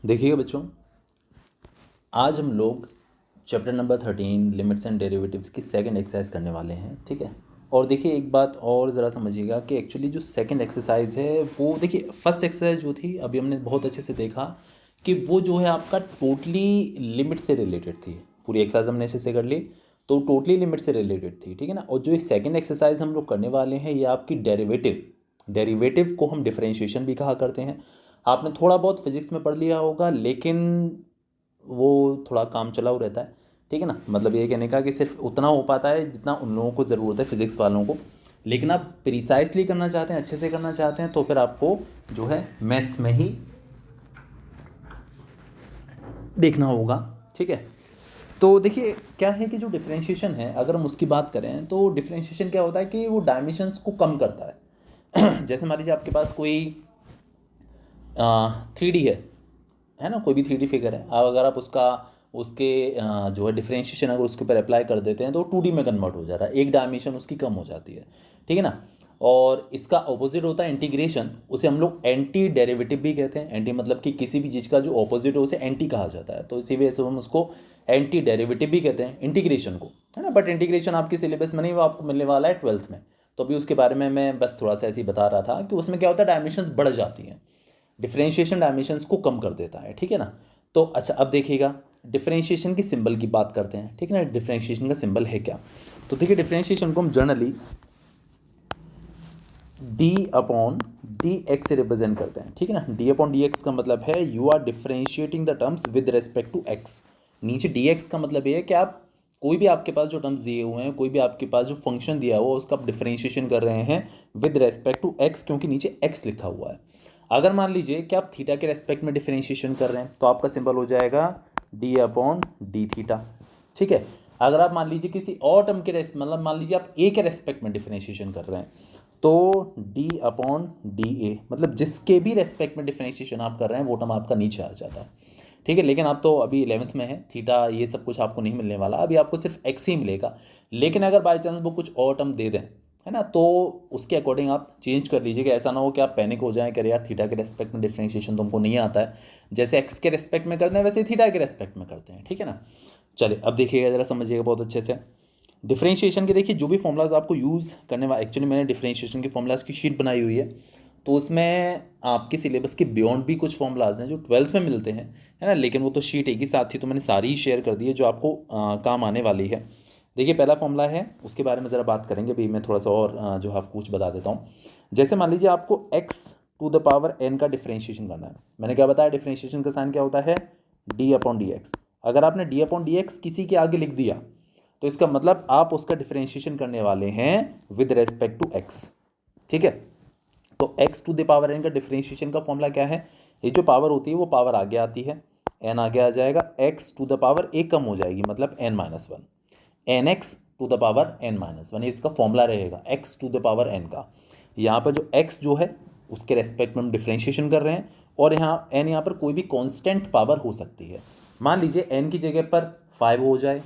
देखिएगा बच्चों, आज हम लोग chapter number 13 limits and derivatives की सेकंड एक्सरसाइज करने वाले हैं। ठीक है। और देखिए एक बात और ज़रा समझिएगा कि एक्चुअली जो सेकंड एक्सरसाइज है वो देखिए फर्स्ट एक्सरसाइज जो थी अभी हमने बहुत अच्छे से देखा कि वो जो है आपका टोटली लिमिट से रिलेटेड थी। पूरी एक्सरसाइज हमने अच्छे से कर ली तो टोटली लिमिट से रिलेटेड थी। ठीक है ना। और जो ये सेकेंड एक्सरसाइज हम लोग करने वाले हैं ये आपकी डेरिवेटिव को हम डिफरेंशिएशन भी कहा करते हैं। आपने थोड़ा बहुत फिजिक्स में पढ़ लिया होगा लेकिन वो थोड़ा काम चलाऊ रहता है। ठीक है ना। मतलब ये कहने का कि सिर्फ उतना हो पाता है जितना उन लोगों को ज़रूरत है फिजिक्स वालों को। लेकिन आप प्रिसाइसली करना चाहते हैं, अच्छे से करना चाहते हैं तो फिर आपको जो है मैथ्स में ही देखना होगा। ठीक है। तो देखिए क्या है कि जो डिफरेंशिएशन है अगर हम उसकी बात करें तो डिफरेंशिएशन क्या होता है कि वो डायमेंशंस को कम करता है। जैसे मान लीजिए आपके पास कोई 3D है ना, कोई भी 3D फिगर है। अब अगर आप उसके जो है डिफरेंशिएशन अगर उसके ऊपर अप्लाई कर देते हैं तो 2D में कन्वर्ट हो जाता है, एक डायमेंशन उसकी कम हो जाती है। ठीक है ना। और इसका ऑपोजिट होता है इंटीग्रेशन, उसे हम लोग एंटी डेरिवेटिव भी कहते हैं। एंटी मतलब कि किसी भी चीज़ का जो ऑपोजिट हो उसे एंटी कहा जाता है, तो इसी वजह से हम उसको एंटी डेरिवेटिव भी कहते हैं इंटीग्रेशन को, है ना। बट इंटीग्रेशन आपके सिलेबस में नहीं, वो आपको मिलने वाला है 12th में। तो अभी उसके बारे में मैं बस थोड़ा सा ऐसे ही बता रहा था कि उसमें क्या होता है, डायमेंशंस बढ़ जाती हैं। डिफरेंशिएशन डायमेंशंस को कम कर देता है। ठीक है ना। तो अच्छा अब देखिएगा डिफरेंशिएशन की सिंबल की बात करते हैं। ठीक है ना। डिफरेंशिएशन का सिंबल है क्या, तो देखिए डिफरेंशिएशन को हम generally D upon d x से रिप्रेजेंट करते हैं। ठीक है ना। डी अपॉन डी एक्स का मतलब है you are differentiating the terms with respect to x. नीचे डी एक्स का मतलब ये है कि आप कोई भी आपके पास जो टर्म्स दिए हुए हैं, कोई भी आपके पास जो फंक्शन दिया हुआ है उसका आप डिफरेंशिएशन कर रहे हैं विद रेस्पेक्ट टू एक्स, क्योंकि नीचे एक्स लिखा हुआ है। अगर मान लीजिए कि आप थीटा के रेस्पेक्ट में डिफरेंशिएशन कर रहे हैं तो आपका सिंबल हो जाएगा डी अपॉन डी थीटा। ठीक है। अगर आप मान लीजिए किसी और टर्म के मतलब मान लीजिए आप ए के रेस्पेक्ट में डिफरेंशिएशन कर रहे हैं तो डी अपॉन डी ए, मतलब जिसके भी रेस्पेक्ट में डिफरेंशिएशन आप कर रहे हैं वो टर्म आपका नीचे आ जाता है। ठीक है। लेकिन आप तो अभी 11th में है, थीटा ये सब कुछ आपको नहीं मिलने वाला, अभी आपको सिर्फ एक्स ही मिलेगा। लेकिन अगर बाई चांस वो कुछ और टर्म दे दें, है ना, तो उसके अकॉर्डिंग आप चेंज कर लीजिए कि ऐसा ना हो कि आप पैनिक हो जाएं कि यार थीटा के रेस्पेक्ट में डिफरेंशिएशन तुमको नहीं आता है, जैसे एक्स के रेस्पेक्ट में करते हैं वैसे थीटा के रेस्पेक्ट में करते हैं। ठीक है ना। चलिए अब देखिएगा ज़रा समझिएगा बहुत अच्छे से डिफरेंशिएशन के। देखिए जो भी फॉर्मूलाज आपको यूज़ करने वाले, एक्चुअली मैंने डिफरेंशिएशन के फॉर्मूलाज की शीट बनाई हुई है तो उसमें आपके सिलेबस के बियॉन्ड भी कुछ फॉर्मूलाज हैं जो 12th में मिलते हैं, है ना। लेकिन वो तो शीट एक ही साथ थी तो मैंने सारी ही शेयर कर दी है जो आपको काम आने वाली है। देखिए पहला फॉर्मूला है उसके बारे में ज़रा बात करेंगे, भी मैं थोड़ा सा और जो आपको कुछ बता देता हूँ। जैसे मान लीजिए आपको x to the power n का डिफरेंशिएशन करना है। मैंने क्या बताया, डिफरेंशिएशन का साइन क्या होता है, d अपॉन डी एक्स। अगर आपने d अपॉन डी एक्स किसी के आगे लिख दिया तो इसका मतलब आप उसका डिफरेंशिएशन करने वाले हैं विद रेस्पेक्ट टू x। ठीक है। तो x to the power n का डिफरेंशिएशन का फॉर्मूला क्या है, ये जो पावर होती है वो पावर आगे आती है, n आगे आ जाएगा, x टू द पावर एक कम हो जाएगी मतलब n minus one, n x to the power n minus one, इसका फॉर्मूला रहेगा x to the power n का। यहाँ पर जो x जो है उसके रेस्पेक्ट में हम डिफरेंशिएशन कर रहे हैं और यहाँ n यहाँ पर कोई भी कांस्टेंट पावर हो सकती है। मान लीजिए n की जगह पर 5 हो जाए,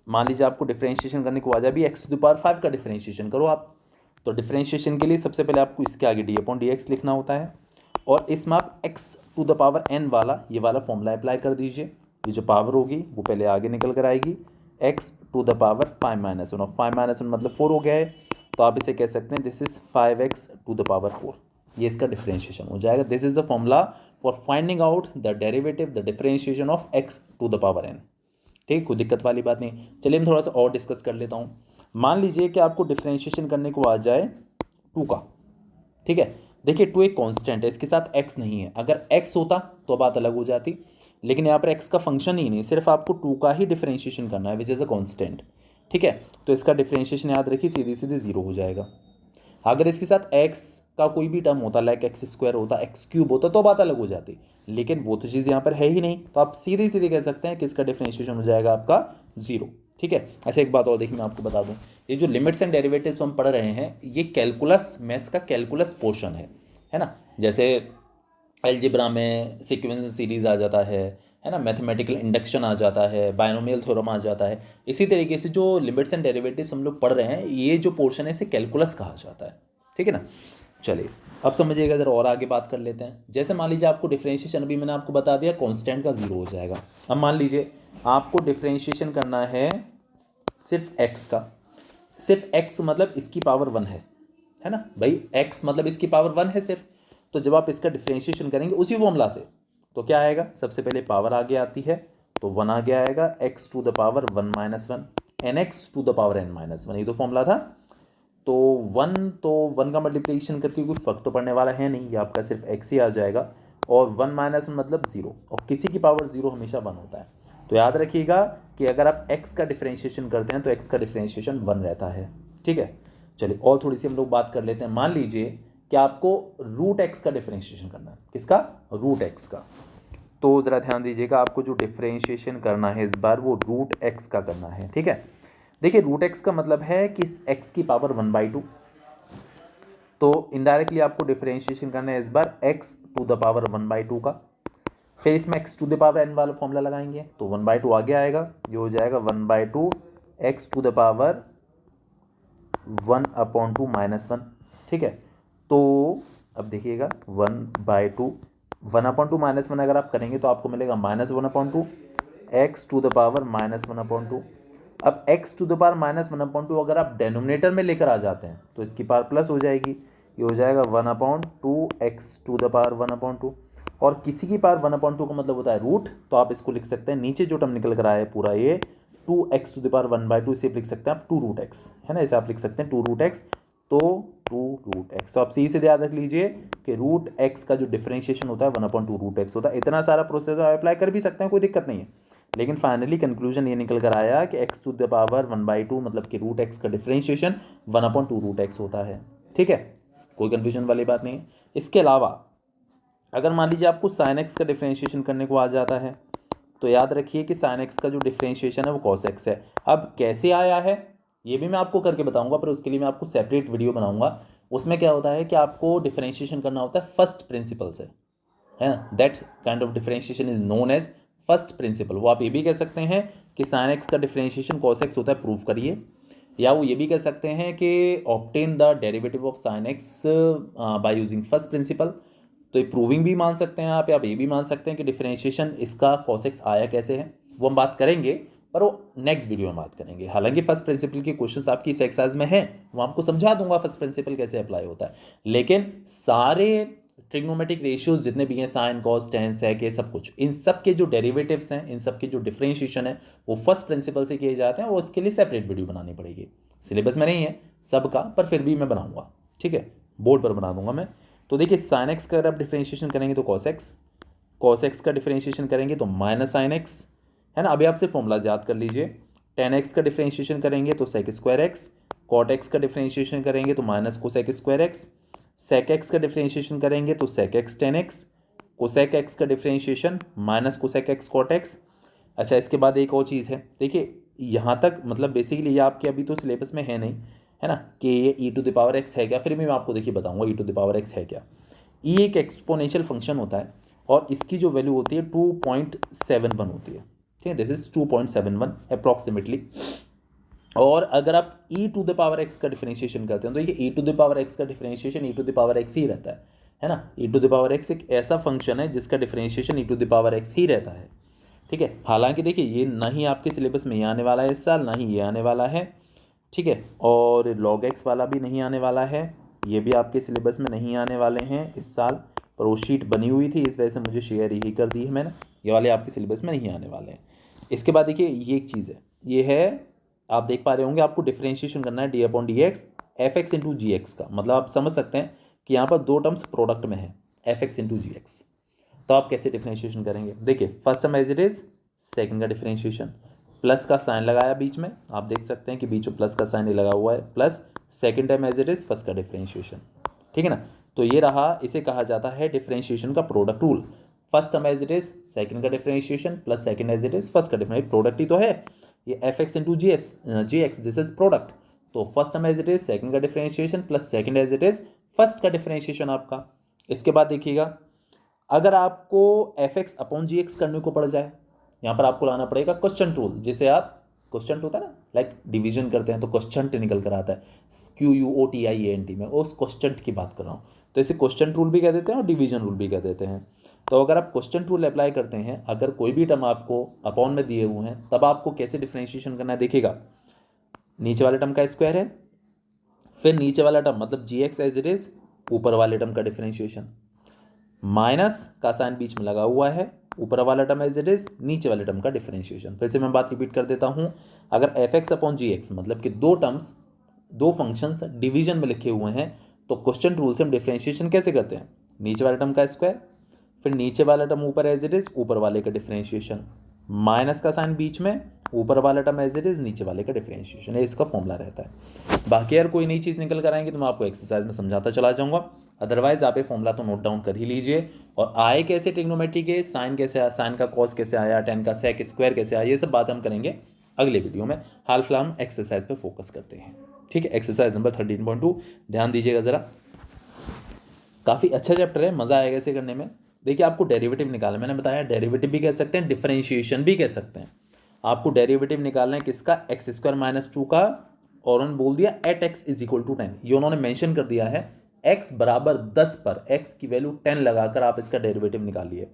मान लीजिए आपको डिफरेंशिएशन करने को आ जाए भी x टू द पावर 5 का डिफरेंशिएशन करो आप, तो डिफरेंशिएशन के लिए सबसे पहले आपको इसके आगे डी अपॉन डी एक्स लिखना होता है और इसमें आप x to the power n वाला ये वाला फॉर्मूला अप्लाई कर दीजिए। ये जो पावर होगी वो पहले आगे निकल कर आएगी, x to the power 5 minus वन, और 5 माइनस वन मतलब 4 हो गया है, तो आप इसे कह सकते हैं this is 5x to the power 4। ये इसका डिफरेंशिएशन हो जाएगा। This is the formula for finding out the derivative the differentiation of x to the power n। ठीक, कोई दिक्कत वाली बात नहीं। चलिए मैं थोड़ा सा और डिस्कस कर लेता हूँ। मान लीजिए कि आपको डिफरेंशिएशन करने को आ जाए 2 का। ठीक है। देखिए 2 एक कांस्टेंट है, इसके साथ x नहीं है, अगर x होता तो बात अलग हो जाती, लेकिन यहाँ पर x का फंक्शन ही नहीं, सिर्फ आपको 2 का ही डिफरेंशिएशन करना है विच इज़ अ कांस्टेंट। ठीक है। तो इसका डिफरेंशिएशन याद रखिए सीधे सीधे 0 हो जाएगा। अगर इसके साथ x का कोई भी टर्म होता, लाइक एक्स स्क्वायर होता, एक्स क्यूब होता, तो बात अलग हो जाती, लेकिन वो तो चीज़ यहाँ पर है ही नहीं, तो आप सीधे सीधे कह सकते हैं कि इसका डिफरेंशिएशन हो जाएगा आपका 0। ठीक है। अच्छा एक बात और देखिए मैं आपको बता दूं, ये जो लिमिट्स एंड डेरिवेटिव्स हम पढ़ रहे हैं ये कैलकुलस, मैथ्स का कैलकुलस पोर्शन है ना। जैसे अलजेब्रा में सीक्वेंस सीरीज आ जाता है ना, मैथमेटिकल इंडक्शन आ जाता है, बायनोमियल थ्योरम आ जाता है, इसी तरीके से जो लिमिट्स एंड डेरिवेटिव्स हम लोग पढ़ रहे हैं ये जो पोर्शन है इसे कैलकुलस कहा जाता है। ठीक है ना। चलिए अब समझिएगा जरा और आगे बात कर लेते हैं। जैसे मान लीजिए आपको डिफरेंशिएशन अभी मैंने आपको बता दिया कांस्टेंट का 0 हो जाएगा। अब मान लीजिए आपको डिफरेंशिएशन करना है सिर्फ x का, सिर्फ x मतलब इसकी पावर 1 है ना भाई, x मतलब इसकी पावर 1 है सिर्फ। तो जब आप इसका डिफरेंशिएशन करेंगे उसी फॉर्मूला से तो क्या आएगा, सबसे पहले पावर आगे आती है तो 1 आगे आएगा, x to the power 1 minus 1 nx to the power n minus 1, ये तो फॉर्मूला था। तो 1 का मल्टीप्लिकेशन करके कोई फर्क तो पड़ने वाला है नहीं, ये आपका सिर्फ x ही आ जाएगा। और 1 माइनस 1 मतलब 0, और किसी की पावर 0 हमेशा 1 होता है। तो याद रखिएगा कि अगर आप x का डिफरेंशिएशन करते हैं तो x का डिफरेंशिएशन 1 रहता है। ठीक है, चलिए और थोड़ी सी हम लोग बात कर लेते हैं। मान लीजिए कि आपको रूट x का डिफरेंशिएशन करना है। किसका? रूट x का। तो ज़रा ध्यान दीजिएगा, आपको जो डिफरेंशिएशन करना है इस बार वो रूट x का करना है। ठीक है, देखिए रूट x का मतलब है कि x की पावर 1/2, तो इनडायरेक्टली आपको डिफरेंशिएशन करना है इस बार x टू द पावर 1/2 का। फिर इसमें x to the power n वाला फॉर्मूला लगाएंगे तो 1/2 आगे आएगा, ये हो जाएगा 1/2 x to the power 1/2 minus 1। ठीक है, तो अब देखिएगा 1/2 1/2 माइनस 1 अगर आप करेंगे तो आपको मिलेगा -1/2 x टू द पावर -1/2। अब x टू द पावर -1/2 अगर आप डेनोमिनेटर में लेकर आ जाते हैं तो इसकी पावर प्लस हो जाएगी, ये हो जाएगा 1/2 x टू द पावर 1/2। और किसी की पावर 1/2 का मतलब होता है रूट, तो आप इसको लिख सकते हैं, नीचे जो टर्म निकल कर आया है पूरा ये 2x टू द पावर 1/2, इसे लिख सकते हैं आप 2 रूट x, है ना, इसे आप लिख सकते हैं 2 रूट x। तो 2 रूट x, तो आप सी से याद रख लीजिए कि रूट x का जो डिफरेंशिएशन होता है 1/2 रूट x होता है। इतना सारा प्रोसेस आप अप्लाई कर भी सकते हैं, कोई दिक्कत नहीं है, लेकिन फाइनली कंक्लूजन ये निकल कर आया कि x टू द पावर 1/2 मतलब कि रूट x का डिफरेंशिएशन 1/2 रूट x होता है। ठीक है, कोई कंफ्यूजन वाली बात नहीं है। इसके अलावा अगर मान लीजिए आपको साइन x का डिफरेंशिएशन करने को आ जाता है तो याद रखिए कि साइन x का जो डिफरेंशिएशन है वो कॉस x है। अब कैसे आया है ये भी मैं आपको करके बताऊंगा, पर उसके लिए मैं आपको सेपरेट वीडियो बनाऊंगा। उसमें क्या होता है कि आपको डिफरेंशिएशन करना होता है फर्स्ट प्रिंसिपल से, है ना, that kind of differentiation is known as first principle. वो आप ये भी कह सकते हैं कि साइन x का डिफरेंशिएशन कॉस x होता है, प्रूव करिए। या वो ये भी कह सकते हैं कि obtain the derivative of sine x bye using first principle. तो ये प्रूविंग भी मान सकते हैं आप ये भी मान सकते हैं कि डिफरेंशिएशन इसका कॉस x आया कैसे है, वो हम बात करेंगे, पर वो नेक्स्ट वीडियो में बात करेंगे। हालांकि फर्स्ट प्रिंसिपल के क्वेश्चंस आपकी इस एक्सरसाइज में हैं, वो आपको समझा दूंगा फर्स्ट प्रिंसिपल कैसे अप्लाई होता है। लेकिन सारे ट्रिग्नोमेट्रिक रेशियोज जितने भी हैं, साइन कॉस टेन सेक ये सब कुछ, इन सब के जो डेरिवेटिव्स हैं, इन सब के जो डिफरेंशिएशन है वो फर्स्ट प्रिंसिपल से किए जाते हैं, और उसके लिए सेपरेट वीडियो बनानी पड़ेगी। सिलेबस में नहीं है सबका, पर फिर भी मैं बनाऊंगा। ठीक है, बोर्ड पर बना दूंगा मैं। तो देखिए साइन एक्स का अगर आप डिफरेंशिएशन करेंगे तो कॉस एक्स का डिफरेंशिएशन करेंगे तो माइनस साइन एक्स, है ना। अभी आपसे फॉर्मूलाज याद कर लीजिए, टेन एक्स का डिफरेंशिएशन करेंगे तो sec square x, cot x का डिफरेंशिएशन करेंगे तो minus cosec square x, sec x का डिफरेंशिएशन करेंगे तो sec x tan x, cosec x का differentiation minus cosec x cot x. अच्छा, इसके बाद एक और चीज़ है, देखिए यहाँ तक मतलब बेसिकली ये आपके अभी तो सिलेबस में है नहीं, है ना, कि ये e to the power x है क्या, फिर भी मैं आपको देखिए बताऊंगा ई टू द पावर एक्स है क्या। ई एक एक्सपोनेंशियल फंक्शन होता है और इसकी जो वैल्यू होती है 2.71 होती है। ठीक है, दिस इज 2.71 अप्रॉक्सीमेटली। और अगर आप e to the power x का डिफरेंशिएशन करते हैं तो ये e to the power x का differentiation e to the power x ही रहता है ना। E to the power x एक ऐसा फंक्शन है जिसका differentiation e to the power x ही रहता है। ठीक है, हालांकि देखिए ये ना ही आपके सिलेबस में ये आने वाला है इस साल, ना ही ये आने वाला है। ठीक है, और लॉग एक्स वाला भी नहीं आने वाला है, ये भी आपके सिलेबस में नहीं आने वाले हैं इस साल, पर वो शीट बनी हुई थी इस वजह से मुझे शेयर यही कर दी है मैंने, ये वाले आपके सिलेबस में नहीं आने वाले हैं। इसके बाद देखिए ये एक चीज़ है, ये है आप देख पा रहे होंगे, आपको डिफरेंशिएशन करना है d upon d x f x into g x का। मतलब आप समझ सकते हैं कि यहाँ पर दो टर्म्स प्रोडक्ट में है, f x into g x. तो आप कैसे डिफरेंशिएशन करेंगे, देखिए first term as it is, second का डिफरेंशिएशन, प्लस का साइन लगाया बीच में, आप देख सकते हैं कि बीच में प्लस का साइन लगा हुआ है, plus second term as it is first का डिफरेंशिएशन। ठीक है ना, तो ये रहा, इसे कहा जाता है डिफरेंशिएशन का product rule. First term as it is, second का differentiation, plus second as it is first का डिफरेंशिएशन, प्रोडक्ट ही तो है ये f x into g x, this is product. तो first term as it is, second का differentiation, plus second as it is first का differentiation आपका। इसके बाद देखिएगा, अगर आपको f x upon g x करने को पड़ जाए, यहाँ पर आपको लाना पड़ेगा क्वेश्चन रूल, जिसे आप क्वेश्चन होता है ना, लाइक डिवीजन करते हैं तो क्वेश्चन निकल कर आता है, QUOTIANT में, उस क्वेश्चन की बात कर रहा हूँ। तो इसे क्वेश्चन रूल भी कह देते हैं और डिवीजन रूल भी कह देते हैं। तो अगर आप क्वेश्चन रूल अप्लाई करते हैं, अगर कोई भी टर्म आपको अपॉन में दिए हुए हैं, तब आपको कैसे डिफरेंशिएशन करना है, देखिएगा नीचे वाले टर्म का स्क्वायर है, फिर नीचे वाला टर्म मतलब जी एक्स एज इट इज, ऊपर वाले टर्म का डिफरेंशिएशन, माइनस का साइन बीच में लगा हुआ है, ऊपर वाला टर्म एज इट इज, नीचे वाले टर्म का डिफरेंशिएशन। फिर से मैं बात रिपीट कर देता हूं, अगर F x upon g x मतलब कि दो टर्म्स, दो फंक्शंस डिवीजन में लिखे हुए हैं, तो क्वेश्चन रूल से हम डिफरेंशिएशन कैसे करते हैं, नीचे वाले टर्म का स्क्वायर, फिर नीचे वाला टर्म ऊपर एज इट इज, ऊपर वाले का डिफरेंशिएशन, माइनस का साइन बीच में, ऊपर वाला टर्म एज इट इज, नीचे वाले का डिफरेंशिएशन, ये इसका फॉर्मूला रहता है। बाकी यार कोई नई चीज़ निकल कर आएंगे तो मैं आपको एक्सरसाइज में समझाता चला जाऊंगा, अदरवाइज आप ये फॉर्मूला तो नोट डाउन कर ही लीजिए। और आए कैसे ट्रिग्नोमेट्री के, साइन कैसे आया, साइन का कॉस कैसे आया, टेन का सेक स्क्वायर कैसे आया, ये सब बात हम करेंगे अगले वीडियो में। हाल फिलहाल हम एक्सरसाइज पे फोकस करते हैं, ठीक है। एक्सरसाइज नंबर 13.2 ध्यान दीजिएगा ज़रा, काफ़ी अच्छा चैप्टर है, मज़ा आएगा इसे करने में। देखिए आपको डेरिवेटिव निकालना, मैंने बताया डेरिवेटिव भी कह सकते हैं, डिफरेंशिएशन भी कह सकते हैं। आपको डेरिवेटिव निकालना है किसका, एक्स स्क्वायर माइनस 2 का, और उन्होंने बोल दिया at x is equal to 10, ये उन्होंने मेंशन कर दिया है x बराबर 10 पर x की वैल्यू 10 लगाकर आप इसका डेरिवेटिव निकालिए।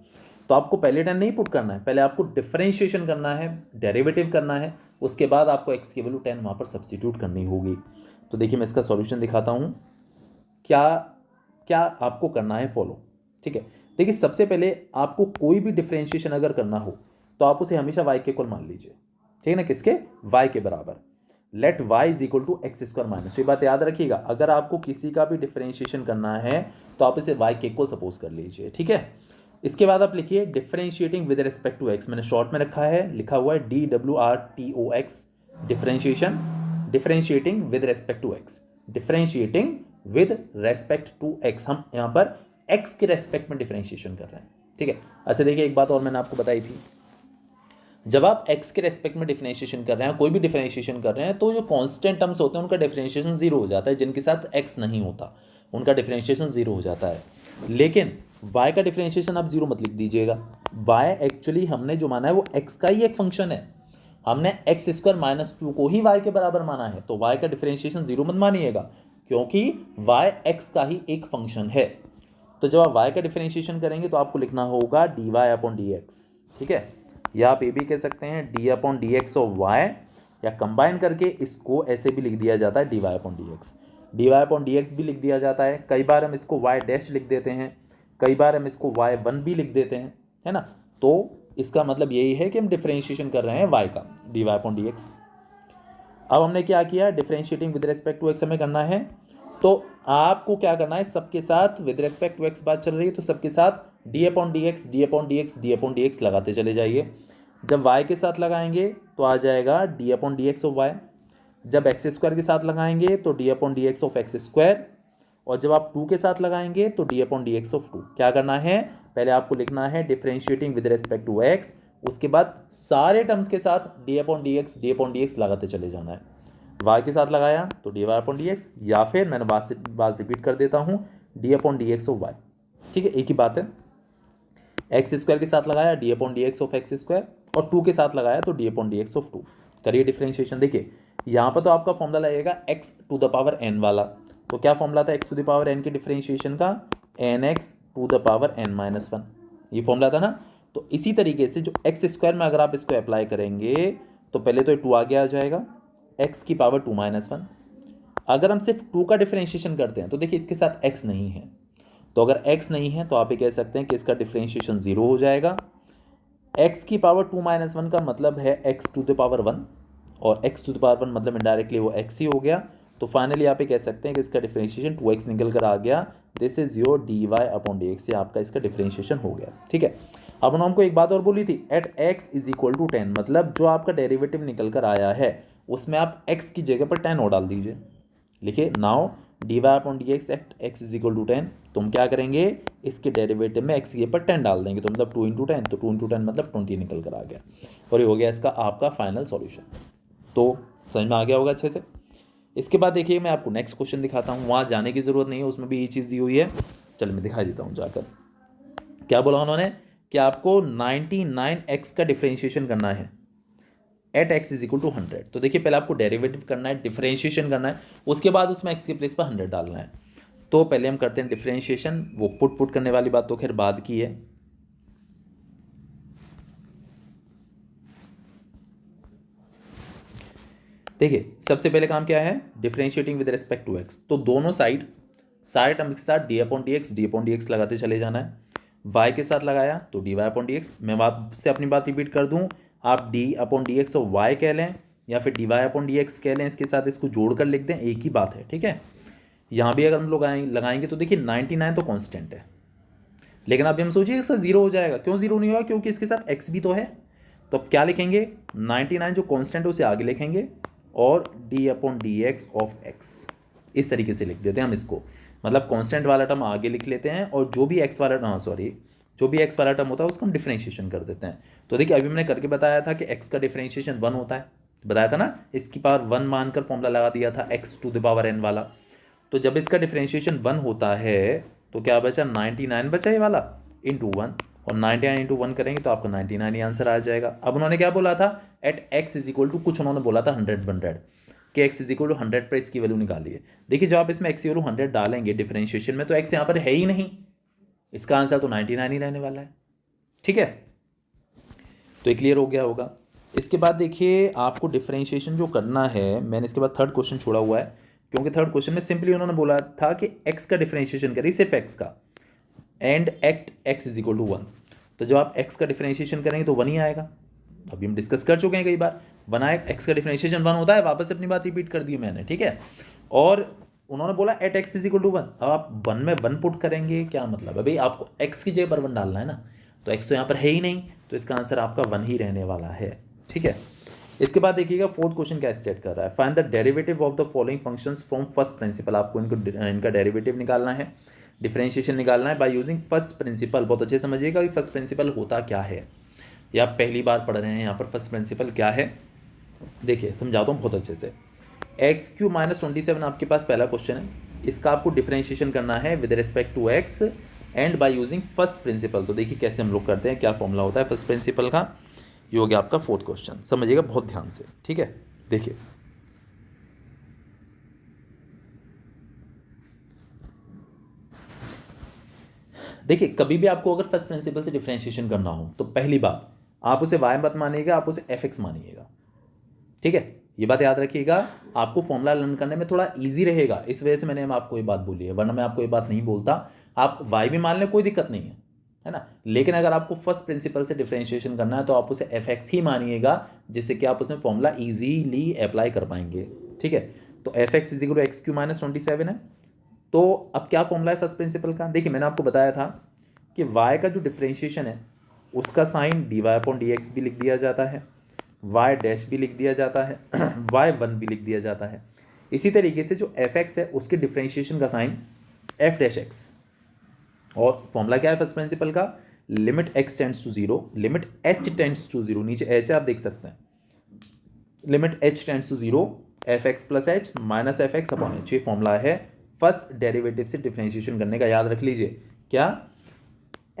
तो आपको पहले 10 नहीं पुट करना है, पहले आपको डिफरेंशिएशन करना है, डेरिवेटिव करना है, उसके बाद आपको x की वैल्यू 10 वहाँ पर सब्स्टिट्यूट करनी होगी। तो देखिए मैं इसका सॉल्यूशन दिखाता हूँ, क्या क्या आपको करना है फॉलो, ठीक है। देखिए सबसे पहले आपको कोई भी डिफरेंशिएशन अगर करना हो तो आप उसे हमेशा y के इक्वल मान लीजिए, ठीक है ना, किसके, y के बराबर। Let y is equal to x square minus, ये बात याद रखिएगा, अगर आपको किसी का भी डिफरेंशिएशन करना है तो आप इसे y के इक्वल सपोज कर लीजिए, ठीक है। इसके बाद आप लिखिए differentiating with respect to x, मैंने शॉर्ट में रखा है, लिखा हुआ है DWRTOX, differentiation, differentiating with respect to x, differentiating with respect to x, हम यहाँ पर x के रेस्पेक्ट में डिफरेंशिएशन कर रहे हैं, ठीक है। अच्छा देखिए एक बात और मैंने आपको बताई थी, जब आप x के रेस्पेक्ट में डिफरेंशिएशन कर रहे हैं, कोई भी डिफरेंशिएशन कर रहे हैं, तो जो कांस्टेंट टर्म्स होते हैं उनका डिफरेंशिएशन जीरो हो जाता है, जिनके साथ x नहीं होता उनका डिफरेंशिएशन जीरो हो जाता है। लेकिन y का डिफरेंशिएशन आप जीरो मत लिख दीजिएगा, y एक्चुअली हमने जो माना है वो x का ही एक फंक्शन है, हमने एक्स स्क्वायर माइनस 2 को ही y के बराबर माना है, तो y का डिफरेंशिएशन जीरो मत मानिएगा, क्योंकि y x का ही एक फंक्शन है। तो जब आप y का डिफरेंशिएशन करेंगे तो आपको लिखना होगा dy/dx, ठीक है, या आप ये भी कह सकते हैं d/dx ऑफ y, या कंबाइन करके इसको ऐसे भी लिख दिया जाता है dy/dx, dy/dx भी लिख दिया जाता है, कई बार हम इसको y डैश लिख देते हैं, कई बार हम इसको y1 भी लिख देते हैं, है ना। तो इसका मतलब यही है कि हम डिफरेंशिएशन कर रहे हैं y का dy/dx। अब हमने क्या किया, differentiating with respect to x हमें करना है, तो आपको क्या करना है, सबके साथ विद रिस्पेक्ट टू x बात चल रही है तो सबके साथ d/dx d/dx d/dx लगाते चले जाइए। जब y के साथ लगाएंगे तो आ जाएगा d/dx ऑफ y, जब एक्स स्क्वायर के साथ लगाएंगे तो d/dx ऑफ एक्स स्क्वायर, और जब आप 2 के साथ लगाएंगे तो d/dx ऑफ 2। क्या करना है, पहले आपको लिखना है differentiating with respect to x, उसके बाद सारे टर्म्स के साथ d/dx लगाते चले जाना है। y के साथ लगाया तो dy/dx, या फिर मैंने बात रिपीट कर देता हूँ d/dx ऑफ y, ठीक है, एक ही बात है। एक्स स्क्वायर के साथ लगाया d/dx ऑफ एक्स स्क्वायर, और 2 के साथ लगाया तो d/dx ऑफ 2। करिए डिफरेंशिएशन, देखिए यहाँ पर तो आपका फॉर्मूला लगेगा x to the power n वाला, तो क्या फॉर्मूला था x to the power n के डिफरेंशिएशन का, nx to the power n-1, ये फॉर्मूला था ना। तो इसी तरीके से जो एक्स स्क्वायर में अगर आप इसको अप्लाई करेंगे तो पहले तो 2 आगे आ जाएगा, x की पावर 2-1। अगर हम सिर्फ 2 का डिफरेंशिएशन करते हैं तो देखिए इसके साथ x नहीं है, तो अगर x नहीं है तो आप ये कह सकते हैं कि इसका डिफरेंशिएशन जीरो हो जाएगा। x की पावर 2-1 का मतलब है x टू द पावर 1, और x टू द पावर 1 मतलब इनडायरेक्टली वो x ही हो गया। तो फाइनली आप ये कह सकते हैं कि इसका डिफरेंशिएशन 2x निकल कर आ गया, दिस इज योर dy/dx, से आपका इसका डिफरेंशिएशन हो गया, ठीक है। अब उन्होंने हमको एक बात और बोली थी, at x is equal to 10, मतलब जो आपका डेरिवेटिव निकल कर आया है उसमें आप x की जगह पर 10 और डाल दीजिए, लिखिए now dy/dx at x is equal to 10, तो हम क्या करेंगे, इसके डेरिवेटिव में x की जगह पर 10 डाल देंगे, तो मतलब 2 × 10, तो 2 × 10 मतलब 20 निकल कर आ गया, और ये हो गया इसका आपका फाइनल सॉल्यूशन। तो समझ में आ गया होगा अच्छे से। इसके बाद देखिए मैं आपको नेक्स्ट क्वेश्चन दिखाता हूँ, वहाँ जाने की ज़रूरत नहीं है, उसमें भी ये चीज़ दी हुई है, चलो मैं दिखा देता हूँ जाकर। क्या बोला उन्होंने कि आपको 99x का डिफरेंशिएशन करना है at x is equal to 100। तो देखिए पहले आपको डेरिवेटिव करना है, डिफरेंशिएशन करना है, उसके बाद उसमें x के प्लेस पर 100 डालना है। तो पहले हम करते हैं डिफरेंशिएशन, वो पुट करने वाली बात तो खैर बाद की है। देखिए सबसे पहले काम क्या है, differentiating with respect to x. तो दोनों साइड सारे टर्म्स के साथ डी अपॉन डी एक्स लगाते चले जाना है। y के साथ लगाया तो d y upon d x. मैं आपसे अपनी बात रिपीट कर दूं, आप डी अपॉन डी एक्स और y कह लें या फिर d y upon d x कह लें, इसके साथ इसको जोड़कर लिख दें, एक ही बात है, ठीक है। यहाँ भी अगर हम लोग लगाएंगे तो देखिए 99 तो कांस्टेंट है, लेकिन अभी हम सोचिए इसका जीरो हो जाएगा। क्यों जीरो नहीं होगा, क्योंकि इसके साथ x भी तो है। तो अब क्या लिखेंगे, 99 जो कांस्टेंट है उसे आगे लिखेंगे और D upon d x of x, इस तरीके से लिख देते हैं हम इसको। मतलब कांस्टेंट वाला टर्म आगे लिख लेते हैं और जो भी एक्स वाला जो भी एक्स वाला टर्म होता है उसका हम डिफरेंशिएशन कर देते हैं। तो देखिए अभी मैंने करके बताया था कि एक्स का डिफरेंशिएशन 1 होता है, बताया था ना, इसकी पावर 1 मानकर फॉर्मूला लगा दिया था x to the power n वाला। तो जब इसका डिफरेंशिएशन 1 होता है तो क्या बचा, 99 बचा ये वाला इंटू 1, और 99 इंटू 1 करेंगे तो आपका 99 ही आंसर आ जाएगा। अब उन्होंने क्या बोला था, at x is equal to कुछ उन्होंने बोला था 100 कि x इज इक्वल टू 100 पर इसकी वैल्यू निकालिए। देखिए जब आप इसमें x वैल्यू 100 डालेंगे डिफरेंशिएशन में तो x यहाँ पर है ही नहीं, इसका आंसर तो 99 ही रहने वाला है, ठीक है। तो ये क्लियर हो गया होगा। इसके बाद देखिए आपको डिफरेंशिएशन जो करना है, मैंने इसके बाद थर्ड क्वेश्चन छोड़ा हुआ है क्योंकि थर्ड क्वेश्चन में सिंपली उन्होंने बोला था कि x का डिफरेंशिएशन करिए, सिर्फ x का, and at x is equal to 1। तो जब आप x का डिफरेंशिएशन करेंगे तो 1 ही आएगा। अभी हम डिस्कस कर चुके हैं कई बार, बनाए x का डिफरेंशिएशन 1 होता है, वापस से अपनी बात रिपीट कर दी मैंने, ठीक है। और उन्होंने बोला at x is equal to 1। अब आप 1 में 1 पुट करेंगे, क्या मतलब है भाई, आपको x की जगह पर 1 डालना है ना, तो x तो यहाँ पर है ही नहीं, तो इसका आंसर आपका 1 ही रहने वाला है, ठीक है। इसके बाद देखिएगा फोर्थ क्वेश्चन क्या स्टेट कर रहा है, find the derivative of the following functions from first principle. आपको इनका डेरिवेटिव निकालना है, डिफरेंशिएशन निकालना है बाय यूजिंग फर्स्ट प्रिंसिपल। बहुत अच्छे समझिएगा कि फर्स्ट प्रिंसिपल होता क्या है, या आप पहली बार पढ़ रहे हैं यहाँ पर फर्स्ट प्रिंसिपल क्या है। देखिए समझाता हूँ बहुत अच्छे से। x³ - 27 आपके पास पहला क्वेश्चन है, इसका आपको डिफरेंशिएशन करना है with respect to x and by using first principle. तो देखिए कैसे हम लोग करते हैं, क्या फॉर्मूला होता है फर्स्ट प्रिंसिपल का। ये हो गया आपका फोर्थ क्वेश्चन, समझिएगा बहुत ध्यान से, ठीक है। देखिए देखिए कभी भी आपको अगर फर्स्ट प्रिंसिपल से डिफरेंशिएशन करना हो तो पहली बात आप उसे y मत मानिएगा, आप उसे fx मानिएगा, ठीक है। ये बात याद रखिएगा, आपको फॉर्मूला लर्न करने में थोड़ा इजी रहेगा, इस वजह से मैंने आपको ये बात बोली है, वरना मैं आपको ये बात नहीं बोलता। आप y भी मान लें, कोई दिक्कत नहीं है ना। लेकिन अगर आपको फर्स्ट प्रिंसिपल से डिफरेंशिएशन करना है तो आप उसे fx ही मानिएगा, जिससे कि आप उसमें फॉर्मूला ईजीली अप्लाई कर पाएंगे, ठीक है। तो fx is equal to x³ - 27 है। तो अब क्या फॉर्मूला है फर्स्ट प्रिंसिपल का, देखिए मैंने आपको बताया था कि y का जो डिफरेंशिएशन है उसका साइन dy अपॉन dx भी लिख दिया जाता है, y डैश भी लिख दिया जाता है, y1 भी लिख दिया जाता है। इसी तरीके से जो fx है उसके डिफरेंशिएशन का साइन f डैश x। और फॉर्मूला क्या है फर्स्ट प्रिंसिपल का, limit x tends to 0, limit h tends to 0, नीचे h है आप देख सकते हैं, limit h tends to 0 fx plus h minus fx upon h। ये फॉर्मूला है फर्स्ट डेरिवेटिव से डिफरेंशिएशन करने का, याद रख लीजिए क्या,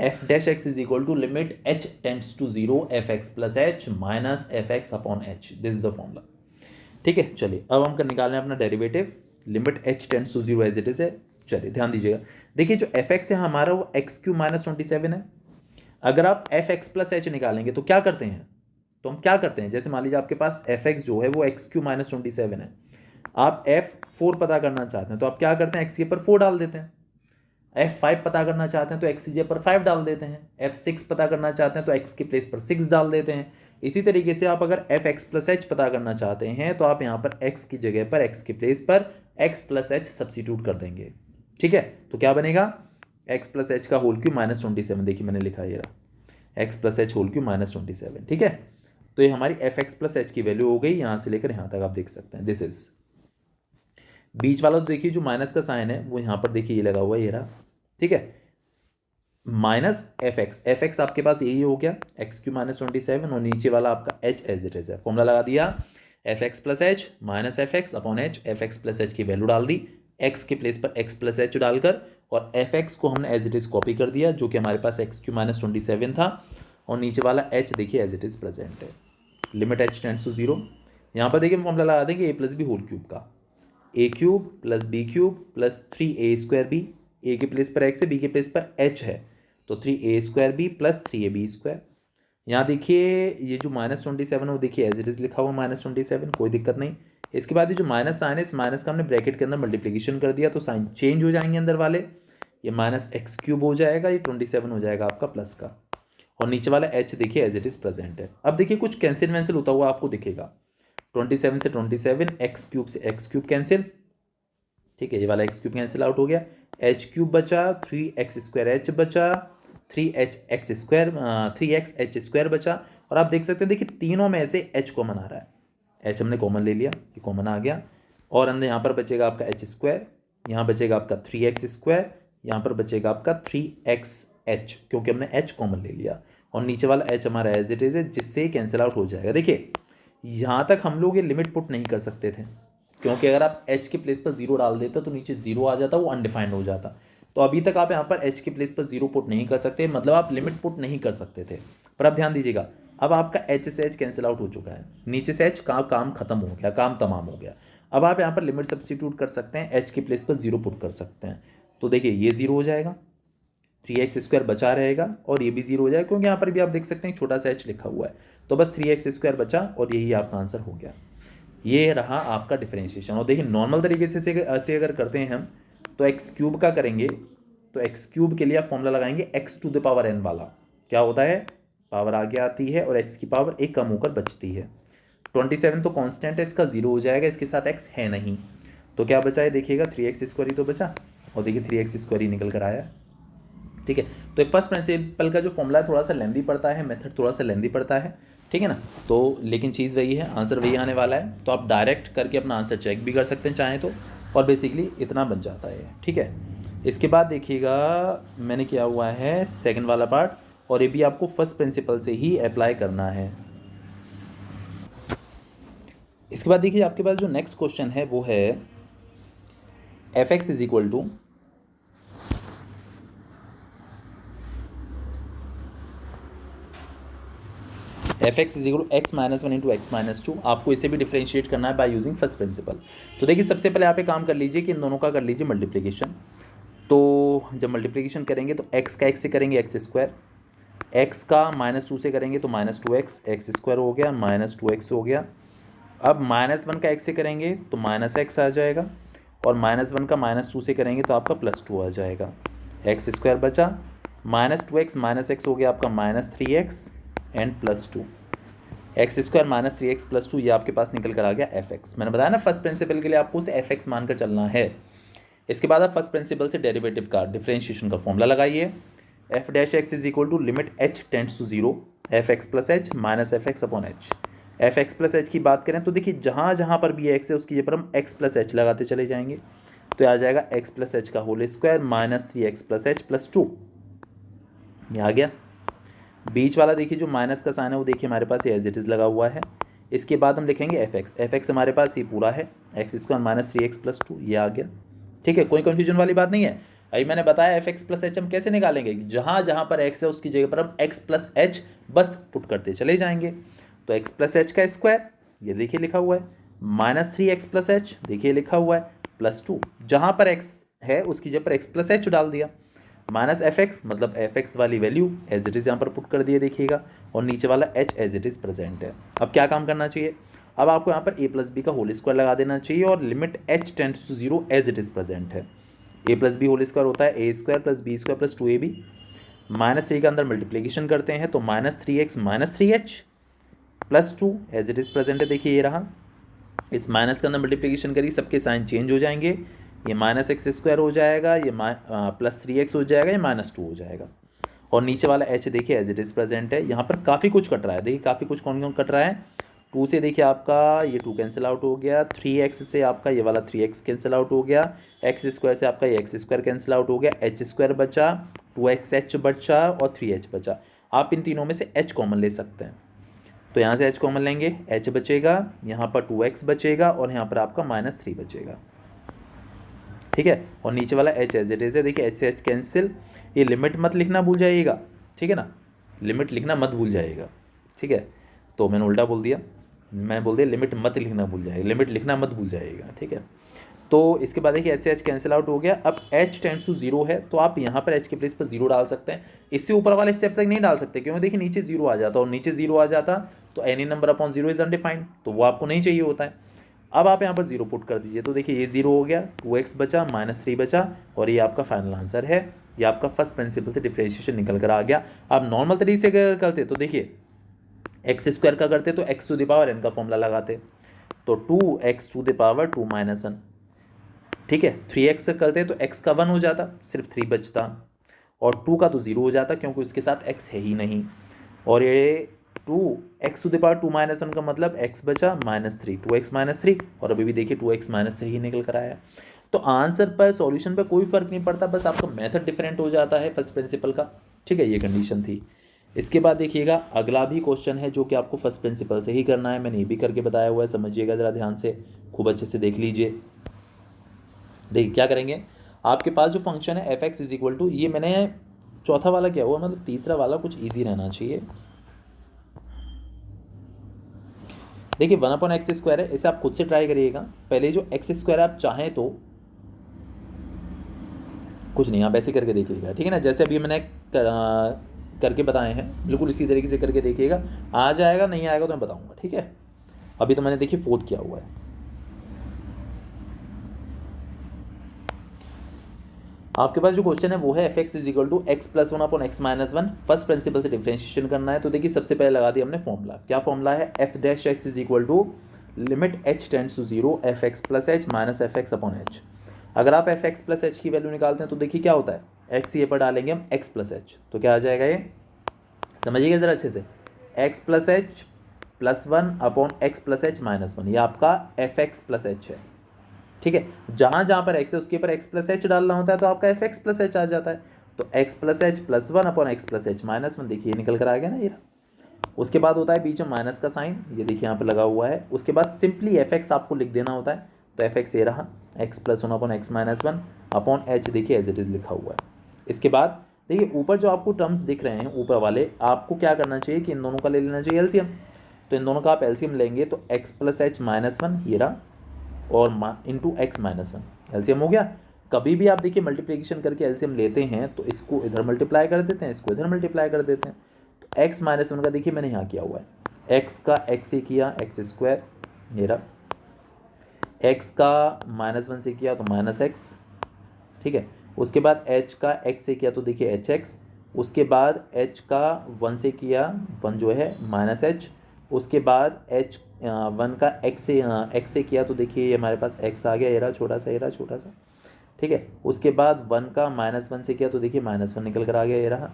f dash x is equal to limit h tends to 0 fx plus h minus fx upon h, this is the formula, ठीक है। चलिए अब हम निकालने अपना derivative, limit h tends to 0 as it is है। चलिए ध्यान दीजिएगा, देखिए जो fx है हमारा वो x³ - 27 है। अगर आप fx प्लस h निकालेंगे तो क्या करते हैं, तो हम क्या करते हैं, जैसे मान लीजिए आपके पास fx जो है वो x³ - 27 है, आप f4 पता करना चाहते हैं तो आप क्या करते हैं, x के पर 4 डाल देते हैं। f5 पता करना चाहते हैं तो x की जगह पर 5 डाल देते हैं। f6 पता करना चाहते हैं तो x के प्लेस पर 6 डाल देते हैं। इसी तरीके से आप अगर fx प्लस h पता करना चाहते हैं तो आप यहाँ पर x की जगह पर x के प्लेस पर x प्लस h सब्सिट्यूट कर देंगे, ठीक है। तो क्या बनेगा, x प्लस h का होल क्यूब माइनस 27, देखिए मैंने लिखा है ये रहा, x plus h whole cube minus 27, ठीक है। तो ये हमारी fx प्लस h की वैल्यू हो गई, यहाँ से लेकर यहाँ तक आप देख सकते हैं, दिस इज बीच वाला। तो देखिए जो माइनस का साइन है वो यहाँ पर देखिए ये लगा हुआ है, ये रहा, ठीक है, माइनस fx आपके पास यही हो गया x³ - 27, और नीचे वाला आपका h एज इट इज है। फॉर्मूला लगा दिया fx plus h minus fx upon h, fx plus h की वैल्यू डाल दी, x के प्लेस पर x प्लस h डालकर, और fx को हमने एज इट इज कॉपी कर दिया जो कि हमारे पास x³ - 27 था, और नीचे वाला h देखिए एज इट इज प्रेजेंट है, लिमिट h टेंड्स टू 0। यहाँ पर देखिए फॉर्मूला लगा देंगे a plus b whole cube का, a cube plus b cube plus 3a² b, a के प्लेस पर एक्स है, बी के प्लेस पर एच है, तो 3a² बी प्लस 3ab²। यहाँ देखिए ये जो -27 है वो देखिए एज इट इज़ लिखा हुआ -27, कोई दिक्कत नहीं। इसके बाद ये जो माइनस साइन है, इस माइनस का हमने ब्रैकेट के अंदर मल्टीप्लिकेशन कर दिया तो साइन चेंज हो जाएंगे अंदर वाले, ये -x³ हो जाएगा, ये 27 हो जाएगा आपका प्लस का, और नीचे वाला h देखिए एज इट इज़ प्रेजेंट है। अब देखिए कुछ कैंसिल वैंसिल होता हुआ आपको दिखेगा, 27 से 27, x³ से x³ कैंसिल, ठीक है, ये वाला x³ कैंसिल आउट हो गया, h³ बचा, 3x² बचा, 3x बचा, और आप देख सकते हैं देखिए तीनों में से h कॉमन आ रहा है, h हमने कॉमन ले लिया, ये कॉमन आ गया, और अंदर यहाँ पर बचेगा आपका h², यहाँ बचेगा आपका 3x², यहाँ पर बचेगा आपका 3xh, क्योंकि हमने h कॉमन ले लिया, और नीचे वाला h हमारा एज इट इज है, जिससे कैंसिल आउट हो जाएगा। देखिए यहाँ तक हम लोग ये लिमिट पुट नहीं कर सकते थे, क्योंकि अगर आप h के प्लेस पर 0 डाल देते तो नीचे 0 आ जाता, वो अनडिफाइंड हो जाता। तो अभी तक आप यहाँ पर h के प्लेस पर 0 पुट नहीं कर सकते, मतलब आप लिमिट पुट नहीं कर सकते थे। पर अब ध्यान दीजिएगा, अब आपका h से h कैंसिल आउट हो चुका है, नीचे से h का काम खत्म हो गया, काम तमाम हो गया। अब आप यहाँ पर लिमिट सब्स्टिट्यूट कर सकते हैं, h के प्लेस पर 0 पुट कर सकते हैं, तो देखिए ये 0 हो जाएगा, 3x² बचा रहेगा, और ये भी 0 हो जाएगा, क्योंकि यहाँ पर भी आप देख सकते हैं छोटा सा h लिखा हुआ है, तो बस 3x² बचा, और यही आपका आंसर हो गया। ये रहा आपका डिफरेंशिएशन। और देखिए नॉर्मल तरीके से अगर करते हैं हम, तो x³ का करेंगे, तो x³ के लिए आप फॉर्मूला लगाएंगे x⁴n वाला, क्या होता है, पावर आगे आती है और x की पावर एक कम होकर बचती है। 27 तो कांस्टेंट है, इसका 0 हो जाएगा, इसके साथ x है नहीं, तो क्या बचा है देखिएगा, 3x² ही तो बचा, और देखिए 3x² ही निकल कर आया, ठीक है। तो फर्स्ट प्रिंसिपल का जो फॉर्मूला है थोड़ा सा लेंदी पड़ता है, मेथड थोड़ा सा लेंदी पड़ता है, ठीक है ना, तो लेकिन चीज़ वही है, आंसर वही आने वाला है, तो आप डायरेक्ट करके अपना आंसर चेक भी कर सकते हैं चाहें तो, और बेसिकली इतना बन जाता है, ठीक है। इसके बाद देखिएगा मैंने किया हुआ है सेकंड वाला पार्ट, और ये भी आपको फर्स्ट प्रिंसिपल से ही अप्लाई करना है। इसके बाद देखिए आपके पास जो नेक्स्ट क्वेश्चन है वो है f(x) = f(x) = x - 1 × x - 2। आपको इसे भी डिफरेंशिएट करना है बाय यूजिंग फर्स्ट प्रिंसिपल। तो देखिए सबसे पहले आप एक काम कर लीजिए कि इन दोनों का कर लीजिए मल्टीप्लिकेशन। तो जब मल्टीप्लिकेशन करेंगे तो x का x से करेंगे x², x का -2 से करेंगे तो -2x, x² हो गया, -2x हो गया। अब -1 का x से करेंगे तो -x आ जाएगा, और -1 का -2 से करेंगे तो आपका +2 आ जाएगा, x² बचा, -2x -x हो गया आपका -3x एंड +2, x² -3x +2, ये आपके पास निकल कर आ गया f(x). मैंने बताया ना फर्स्ट प्रिंसिपल के लिए आपको उसे f(x) मानकर चलना है। इसके बाद आप फर्स्ट प्रिंसिपल से डेरिवेटिव का डिफरेंशिएशन का फॉर्मूला लगाइए, f(x) = limit h tends to 0 f(x + h - f(x/h)। f(x + h) की बात करें तो देखिए जहाँ जहाँ पर भी x है उसकी जगह पर हम x + h लगाते चले जाएंगे, तो आ जाएगा x + h का होल स्क्वायर -3x + h +2, ये आ गया। बीच वाला देखिए जो माइनस का साइन है वो देखिए हमारे पास एज इट इज़ लगा हुआ है। इसके बाद हम लिखेंगे f(x) हमारे पास ये पूरा है, x² -3x +2, ये आ गया, ठीक है, कोई कन्फ्यूजन वाली बात नहीं है। अभी मैंने बताया f(x + h) हम कैसे निकालेंगे, जहाँ जहाँ पर x है उसकी जगह पर हम x + h बस पुट करते चले जाएंगे। तो x + h का स्क्वायर ये देखिए लिखा हुआ है, -3x + h देखिए लिखा हुआ है, +2, जहाँ पर x है उसकी जगह पर x + h डाल दिया, -f(x) मतलब f(x) वाली वैल्यू एज इट इज़ यहाँ पर पुट कर दिए देखिएगा, और नीचे वाला h as it is present है। अब क्या काम करना चाहिए, अब आपको यहाँ पर a + b का होल स्क्वायर लगा देना चाहिए, और limit h tends to 0 as it is present है। a + b होल स्क्वायर होता है a² + b² + 2ab, -3 का अंदर मल्टीप्लिकेशन करते हैं तो -3x -3h +2 as it is present है, देखिए ये रहा। इस माइनस के अंदर मल्टीप्लिकेशन करिए, सबके साइन चेंज हो जाएंगे, ये -x² हो जाएगा, ये +3x हो जाएगा, ये -2 हो जाएगा, और नीचे वाला h देखिए एज इट इज़ प्रेजेंट है। यहाँ पर काफ़ी कुछ कट रहा है, देखिए काफ़ी कुछ कौन कौन कट रहा है, 2 से देखिए आपका ये 2 कैंसिल आउट हो गया, 3x से आपका ये वाला 3x कैंसिल आउट हो गया, x² से आपका ये x² कैंसिल आउट हो गया, h² बचा, 2xh बचा और 3h बचा। आप इन तीनों में से h कॉमन ले सकते हैं, तो यहाँ से h कॉमन लेंगे, h बचेगा, यहाँ पर 2x बचेगा, और यहाँ पर आपका -3 बचेगा, ठीक है, और नीचे वाला h एज इट इज़ है, देखिए h से h कैंसिल। ये लिमिट मत लिखना भूल जाइएगा, ठीक है ना, लिमिट लिखना मत भूल जाइएगा, ठीक है, तो मैंने उल्टा बोल दिया, मैं बोल दिया लिमिट मत लिखना भूल जाइएगा, लिमिट लिखना मत भूल जाइएगा, ठीक है। तो इसके बाद देखिए एच से एच कैंसिल आउट हो गया। अब एच टेंड्स टू जीरो है तो आप यहाँ पर एच के प्लेस पर जीरो डाल सकते हैं। इससे ऊपर वाले स्टेप तक नहीं डाल सकते क्योंकि देखिए नीचे जीरो आ जाता, और नीचे जीरो आ जाता तो any number upon zero is undefined, तो वो आपको नहीं चाहिए होता है। अब आप यहाँ पर जीरो पुट कर दीजिए, तो देखिए ये जीरो हो गया, 2x बचा, -3 बचा, और ये आपका फाइनल आंसर है। ये आपका फर्स्ट प्रिंसिपल से डिफरेंशिएशन निकल कर आ गया। आप नॉर्मल तरीके से अगर करते तो देखिए एक्स स्क्वायर का करते तो x to the power n का फॉर्मूला लगाते, तो 2x टू द पावर 2 - 1, ठीक है। 3x से करते तो x का 1 हो जाता, सिर्फ 3 बचता, और 2 का तो 0 हो जाता क्योंकि उसके साथ x है ही नहीं, और ये 2x टू द पावर 2 - 1 का मतलब x बचा -3, 2x - 3, और अभी भी देखिए 2x - 3 ही निकल कर आया। तो आंसर पर सॉल्यूशन पर कोई फर्क नहीं पड़ता, बस आपका मेथड डिफरेंट हो जाता है फर्स्ट प्रिंसिपल का, ठीक है। ये कंडीशन थी। इसके बाद देखिएगा अगला भी क्वेश्चन है जो कि आपको फर्स्ट प्रिंसिपल से ही करना है, मैंने ये भी करके बताया हुआ है, समझिएगा ज़रा ध्यान से, खूब अच्छे से देख लीजिए। देखिए क्या करेंगे, आपके पास जो फंक्शन है f x is equal to, ये मैंने चौथा वाला क्या हुआ, मतलब तीसरा वाला कुछ ईजी रहना चाहिए। देखिए 1/x² है, इसे आप खुद से ट्राई करिएगा। पहले जो x² आप चाहें तो कुछ नहीं, आप ऐसे करके देखिएगा, ठीक है ना, जैसे अभी मैंने करके बताए हैं, बिल्कुल इसी तरीके से करके देखिएगा। आ जाएगा, नहीं आएगा तो मैं बताऊंगा, ठीक है। अभी तो मैंने देखिए 4th किया हुआ है। आपके पास जो क्वेश्चन है वो है f x is equal to x plus 1/x-1, first principle से डिफरेंशिएशन करना है। तो देखिए सबसे पहले लगा दिया हमने फॉर्मूला, क्या फॉर्मूला है, f dash x is equal to limit h tends to 0 f x plus h minus f x upon h. अगर आप एफ एक्स प्लस एच की वैल्यू निकालते हैं तो देखिए क्या होता है, एक्स ये पर डालेंगे हम एक्स प्लस एच, तो क्या आ जाएगा, ये समझिएगा ज़रा अच्छे से, x plus H plus 1/x+h-1, ये आपका एफ एक्स प्लस एच है, ठीक है। जहाँ जहाँ पर x है उसके ऊपर x प्लस एच डालना होता है तो आपका एफ एक्स प्लस एच आ जाता है। तो x plus H plus 1/x+h-1, देखिए निकल कर आ गया ना ये। उसके बाद होता है बीच में माइनस का साइन, ये देखिए यहाँ पे लगा हुआ है। उसके बाद सिंपली एफ एक्स आपको लिख देना होता है, तो एफ एक्स ये रहा, x plus 1/x-1 upon H, देखिए एज इट इज़ लिखा हुआ है। इसके बाद देखिए ऊपर जो आपको टर्म्स दिख रहे हैं ऊपर वाले, आपको क्या करना चाहिए कि इन दोनों का ले लेना चाहिए एलसीएम। तो इन दोनों का आप एलसीएम लेंगे तो x प्लस एच -1 ये रहा, और इंटू x -1 एलसीएम हो गया। कभी भी आप देखिए मल्टीप्लिकेशन करके एलसीएम लेते हैं तो इसको इधर मल्टीप्लाई कर देते हैं, इसको इधर मल्टीप्लाई कर देते हैं। तो x -1 का देखिए मैंने यहाँ किया हुआ है, x का x से किया x², ये रहा, x का -1 से किया तो -x, ठीक है। उसके बाद h का x से किया तो देखिए hx, उसके बाद h का 1 से किया 1 जो है -h, उसके बाद h 1 का x से किया तो देखिए ये हमारे पास x आ गया, ये रहा छोटा सा, ये रहा छोटा सा, ठीक है। उसके बाद 1 का -1 से किया तो देखिए -1 निकल कर आ गया, ये रहा।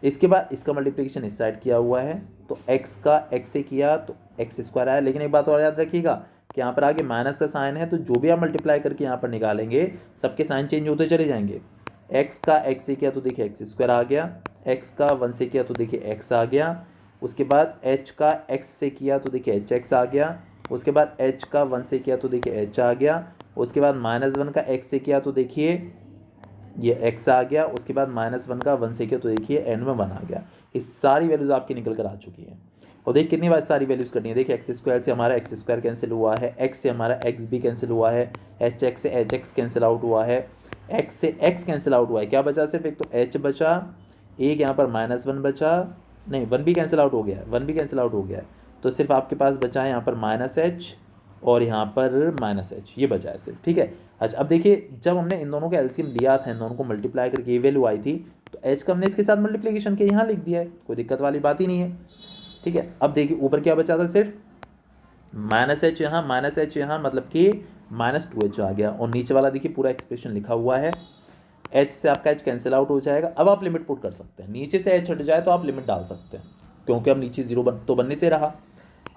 इसके बाद इसका मल्टीप्लिकेशन इस साइड किया हुआ है, तो x का x से किया तो x² आया। लेकिन एक बात और याद रखिएगा कि यहाँ पर आगे माइनस का साइन है, तो जो भी आप मल्टीप्लाई करके यहाँ पर निकालेंगे सबके साइन चेंज होते चले जाएंगे। x का x से किया तो देखिए x² आ गया, x का 1 से किया तो देखिए x आ गया, उसके बाद h का x से किया तो देखिए hx आ गया, उसके बाद h का 1 से किया तो देखिए h आ गया, उसके बाद -1 का x से किया तो देखिए ये x आ गया, उसके बाद -1 का 1 से किया तो देखिए एंड में 1 आ गया। इस सारी वैल्यूज़ आपकी निकल कर आ चुकी हैं। और देखिए कितनी बार सारी वैल्यूज़ करनी है, देखिए x² से हमारा x² कैंसिल हुआ है, x से हमारा x भी कैंसिल हुआ है, hx से hx कैंसिल आउट हुआ है, x से x कैंसिल आउट हुआ है, क्या बचा सिर्फ एक तो h बचा, एक यहाँ पर -1 बचा, नहीं 1 भी कैंसिल आउट हो गया है, 1 भी कैंसिल आउट हो गया है, तो सिर्फ आपके पास बचा है यहाँ पर -h और यहाँ पर -h, ये बचा है सिर्फ, ठीक है। अच्छा अब देखिए जब हमने इन दोनों का एलसीएम लिया था, इन दोनों को मल्टीप्लाई करके ये वैल्यू आई थी, तो h का हमने इसके साथ मल्टीप्लिकेशन के यहाँ लिख दिया है, कोई दिक्कत वाली बात ही नहीं है, ठीक है। अब देखिए ऊपर क्या बचा था, सिर्फ -h यहाँ -h यहाँ, मतलब कि -2h आ गया, और नीचे वाला देखिए पूरा एक्सप्रेशन लिखा हुआ है, h से आपका h कैंसिल आउट हो जाएगा। अब आप लिमिट पुट कर सकते हैं, नीचे से h हट जाए तो आप लिमिट डाल सकते हैं, क्योंकि अब नीचे 0 तो बनने से रहा,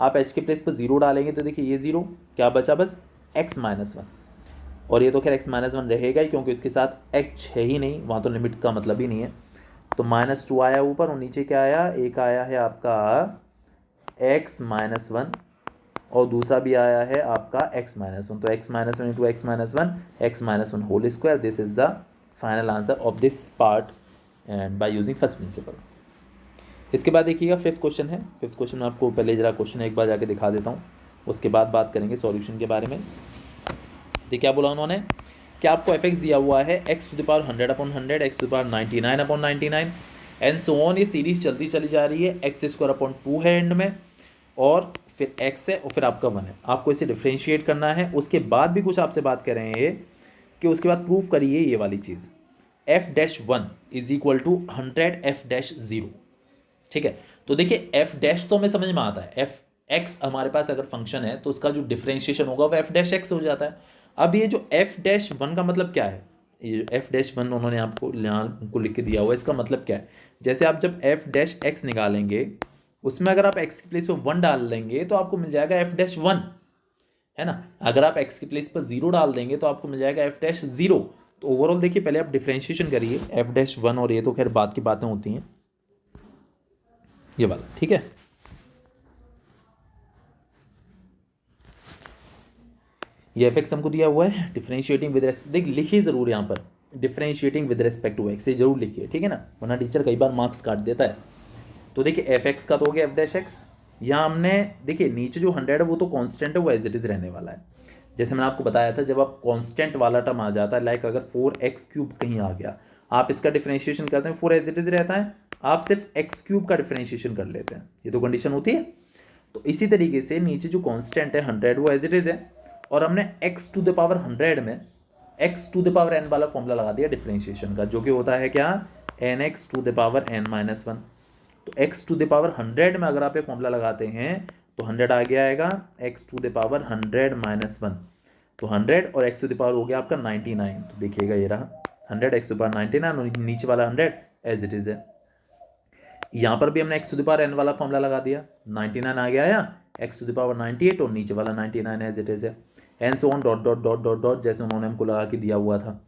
आप h के प्लेस पर 0 डालेंगे तो देखिए ये 0, क्या बचा बस x -1, और ये तो खैर x -1 रहेगा ही क्योंकि इसके साथ h है ही नहीं, वहाँ तो लिमिट का मतलब ही नहीं है। तो -2 आया ऊपर, और नीचे क्या आया, एक आया है आपका x -1 और दूसरा भी आया है आपका x -1, तो x -1 into x -1 whole square, this is the final answer of this part and by using first principle. इसके बाद देखिएगा फिफ्थ क्वेश्चन है। फिफ्थ क्वेश्चन में आपको पहले जरा क्वेश्चन एक बार जाके दिखा देता हूँ, उसके बाद बात करेंगे सॉल्यूशन के बारे में। तो क्या बोला उन्होंने कि आपको एफ एक्स दिया हुआ है x to the power 100/100, x to the power 99/99 and so on. ये सीरीज चलती चली जा रही है, एक्स स्क्वायर अपॉन 2 है एंड में, और फिर एक्स है और फिर आपका 1 है। आपको इसे डिफ्रेंशिएट करना है। उसके बाद भी कुछ आपसे बात कर रहे हैं ये कि उसके बाद प्रूफ करिए ये वाली चीज़, f-1 is equal to 100 f-0। ठीक है, तो देखिए एफ डैश तो हमें समझ में आता है, एफ एक्स हमारे पास अगर फंक्शन है तो उसका जो डिफरेंशिएशन होगा वो एफ डैश एक्स हो जाता है। अब ये जो f-1 का मतलब क्या है, ये जो f-1 उन्होंने आपको यहाँ को लिख के दिया हुआ है, इसका मतलब क्या है, जैसे आप जब f-x निकालेंगे उसमें अगर आप x की प्लेस पर 1 डाल देंगे तो आपको मिल जाएगा f-1, है ना। अगर आप x की प्लेस पर 0 डाल देंगे तो आपको मिल जाएगा f-0। तो ओवरऑल देखिए पहले आप डिफरेंशिएशन करिए f-1, और ये तो खैर बाद की बातें होती हैं, ये वाला, ठीक है। ये एफ एक्स हमको दिया हुआ है, डिफरेंशिएटिंग विद रेस्पेक्ट, देख लिखिए जरूर यहाँ पर differentiating with respect to x, ये जरूर लिखिए, ठीक है ना, वरना टीचर कई बार मार्क्स काट देता है। तो देखिए एफ एक्स का तो हो गया एफ डैश एक्स, यहाँ हमने देखिए नीचे जो 100 है वो तो कांस्टेंट है, वो एज इट इज़ रहने वाला है। जैसे मैंने आपको बताया था जब आप कांस्टेंट वाला टर्म आ जाता है, लाइक अगर 4x³ कहीं आ गया, आप इसका डिफरेंशिएशन करते हैं 4 एज इट इज़ रहता है, आप सिर्फ x³ का डिफरेंशिएशन कर लेते हैं, ये तो कंडीशन होती है। तो इसी तरीके से नीचे जो कांस्टेंट है 100 वो एज इट इज़ है, और हमने x टू द पावर 100 में x to the power n वाला फॉर्मूला लगा दिया डिफरेंशिएशन का, जो कि होता है क्या, nx to the power n-1। तो x टू द पावर 100 में अगर आप ये फॉर्मूला लगाते हैं तो 100 आगे आएगा, x टू द पावर 100-1, तो 100 और x टू द पावर हो गया आपका 99। तो देखिएगा ये रहा 100 x टू द पावर 99 और नीचे वाला 100 एज इट इज़ है। यहाँ पर भी हमने x to the power n वाला फॉर्मूला लगा दिया, 99 आगे आया, x टू द पावर 98 और नीचे वाला 99 एज इट इज़ है, and so on dot dot dot dot dot, जैसे उन्होंने हमको लगा के दिया हुआ था।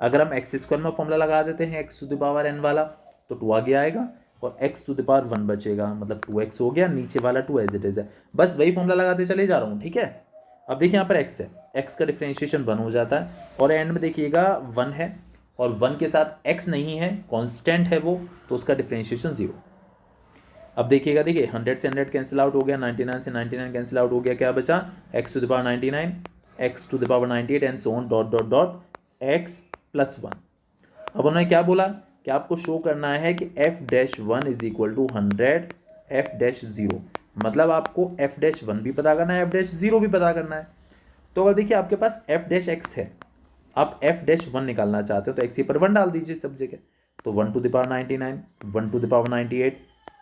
अगर हम एक्स स्क्वायर में फॉर्मूला लगा देते हैं x to the power n वाला तो 2 आगे आएगा और x टू द पावर 1 बचेगा, मतलब 2x हो गया, नीचे वाला 2 एज इट इज़ है। बस वही फॉर्मूला लगाते चले जा रहा हूँ, ठीक है। अब देखिए यहाँ पर x है, x का डिफरेंशिएशन 1 हो जाता है, और एंड में देखिएगा 1 है, और 1 के साथ x नहीं है, कॉन्स्टेंट है वो, तो उसका डिफरेंशिएशन 0। अब देखिएगा, देखिए 100 से 100 कैंसिल आउट हो गया, 99 से 99 कैंसिल आउट हो गया, क्या बचा, x to the power 99, x to the power 98 and so on dot dot dot x plus 1। अब उन्होंने क्या बोला कि आपको शो करना है कि f-1 is equal to 100 f-0, मतलब आपको f-1 भी पता करना है, f-0 भी पता करना है। तो अगर देखिए आपके पास f-x है, आप f-1 निकालना चाहते हो तो x पर 1 डाल दीजिए सब जगह, तो 1 to the power 99, 1 to the power 98,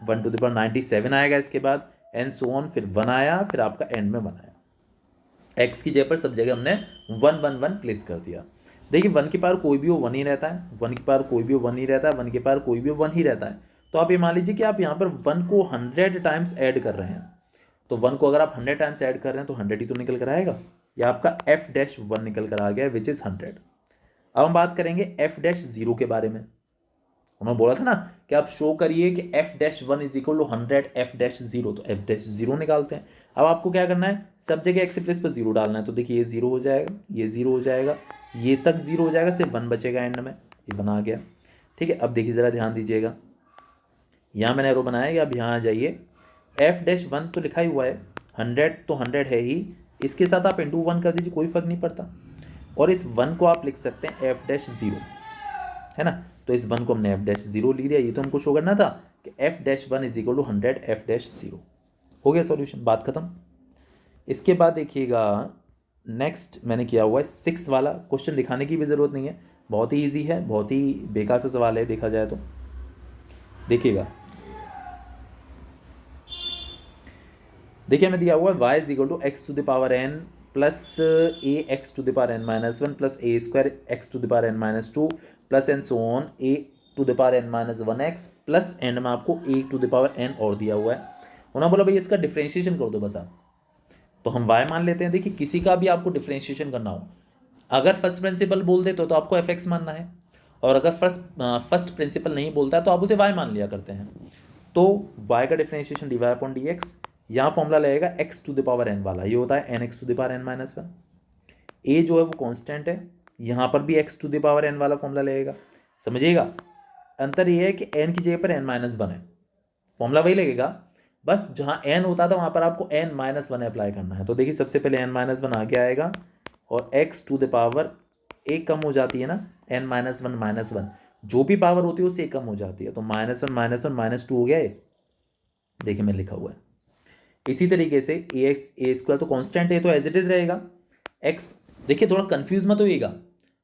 1 to the power 97 आएगा इसके बाद, एंड सो ऑन, फिर 1 आया, फिर आपका एंड में 1 आया। x की जगह पर सब जगह हमने 1 1 1 प्लेस कर दिया। देखिए 1 की पावर कोई भी हो 1 ही रहता है, 1 की पावर कोई भी हो 1 ही रहता है, 1 की पावर कोई भी हो 1 ही रहता है। तो आप ये मान लीजिए कि आप यहाँ पर 1 को 100 टाइम्स ऐड कर रहे हैं, तो 1 को अगर आप 100 टाइम्स ऐड कर रहे हैं तो 100 ही तो निकल कर आएगा, या आपका f-1 निकल कर आ गया विच इज़ 100। अब हम बात करेंगे f-0 के बारे में। उन्होंने बोला था ना कि आप शो करिए कि f-1 is equal to 100 f-0, तो f-0 निकालते हैं। अब आपको क्या करना है, सब जगह x प्लेस पर 0 डालना है, तो देखिए ये 0 हो जाएगा, ये 0 हो जाएगा, ये तक 0 हो जाएगा, सिर्फ 1 बचेगा एंड में, ये बना गया, ठीक है। अब देखिए ज़रा ध्यान दीजिएगा, यहाँ मैंने एरो बनाया कि अब यहाँ आ जाइए, f-1 तो लिखा ही हुआ है, 100 तो 100 है ही, इसके साथ आप इंटू 1 कर दीजिए, कोई फर्क नहीं पड़ता, और इस 1 को आप लिख सकते हैं f-0, है ना। तो इस 1 को हमने f-0 लिख दिया, ये तो हमको शो करना था कि f-1 is equal to 100 f-0। हो गया सॉल्यूशन, बात खत्म। इसके बाद देखिएगा नेक्स्ट मैंने किया हुआ है 6th वाला, क्वेश्चन दिखाने की भी ज़रूरत नहीं है, बहुत ही ईजी है, बहुत ही बेकार सा सवाल है देखा जाए तो। देखिएगा, देखिए हमें दिया हुआ है y is equal to x to the power n plus a x to the power n-1 plus a square x to the power n-2 plus and so on a to the power n-1x plus and में आपको a to the power n और दिया हुआ है। उन्होंने बोला भाई इसका डिफरेंशिएशन कर दो बस आप, तो हम y मान लेते हैं। देखिए किसी का भी आपको डिफरेंशिएशन करना हो, अगर फर्स्ट प्रिंसिपल बोल दे तो आपको एफ एक्स मानना है, और अगर फर्स्ट प्रिंसिपल नहीं बोलता है तो आप उसे y मान लिया करते हैं। तो y का differentiation dy upon d x, यहाँ फॉर्मूला लगेगा x to the power n वाला, ये होता है n x to the power n-1। a जो है वो कांस्टेंट है, यहाँ पर भी x to the power n वाला फॉर्मूला लगेगा। समझिएगा अंतर ये है कि n की जगह पर n-1 है, फॉर्मूला वही लगेगा, बस जहाँ n होता था वहाँ पर आपको n-1 अप्लाई करना है। तो देखिए सबसे पहले n-1 आगे आएगा, और एक्स टू द पावर एक कम हो जाती है ना, n माइनस वन जो भी पावर होती है उससे एक कम हो जाती है, तो -1 -1 -2 हो गया ये, देखिए मैं लिखा हुआ है। इसी तरीके से ए स्क्वायर तो कांस्टेंट है तो एज इट इज रहेगा। एक्स, देखिए थोड़ा कंफ्यूज मत होइएगा,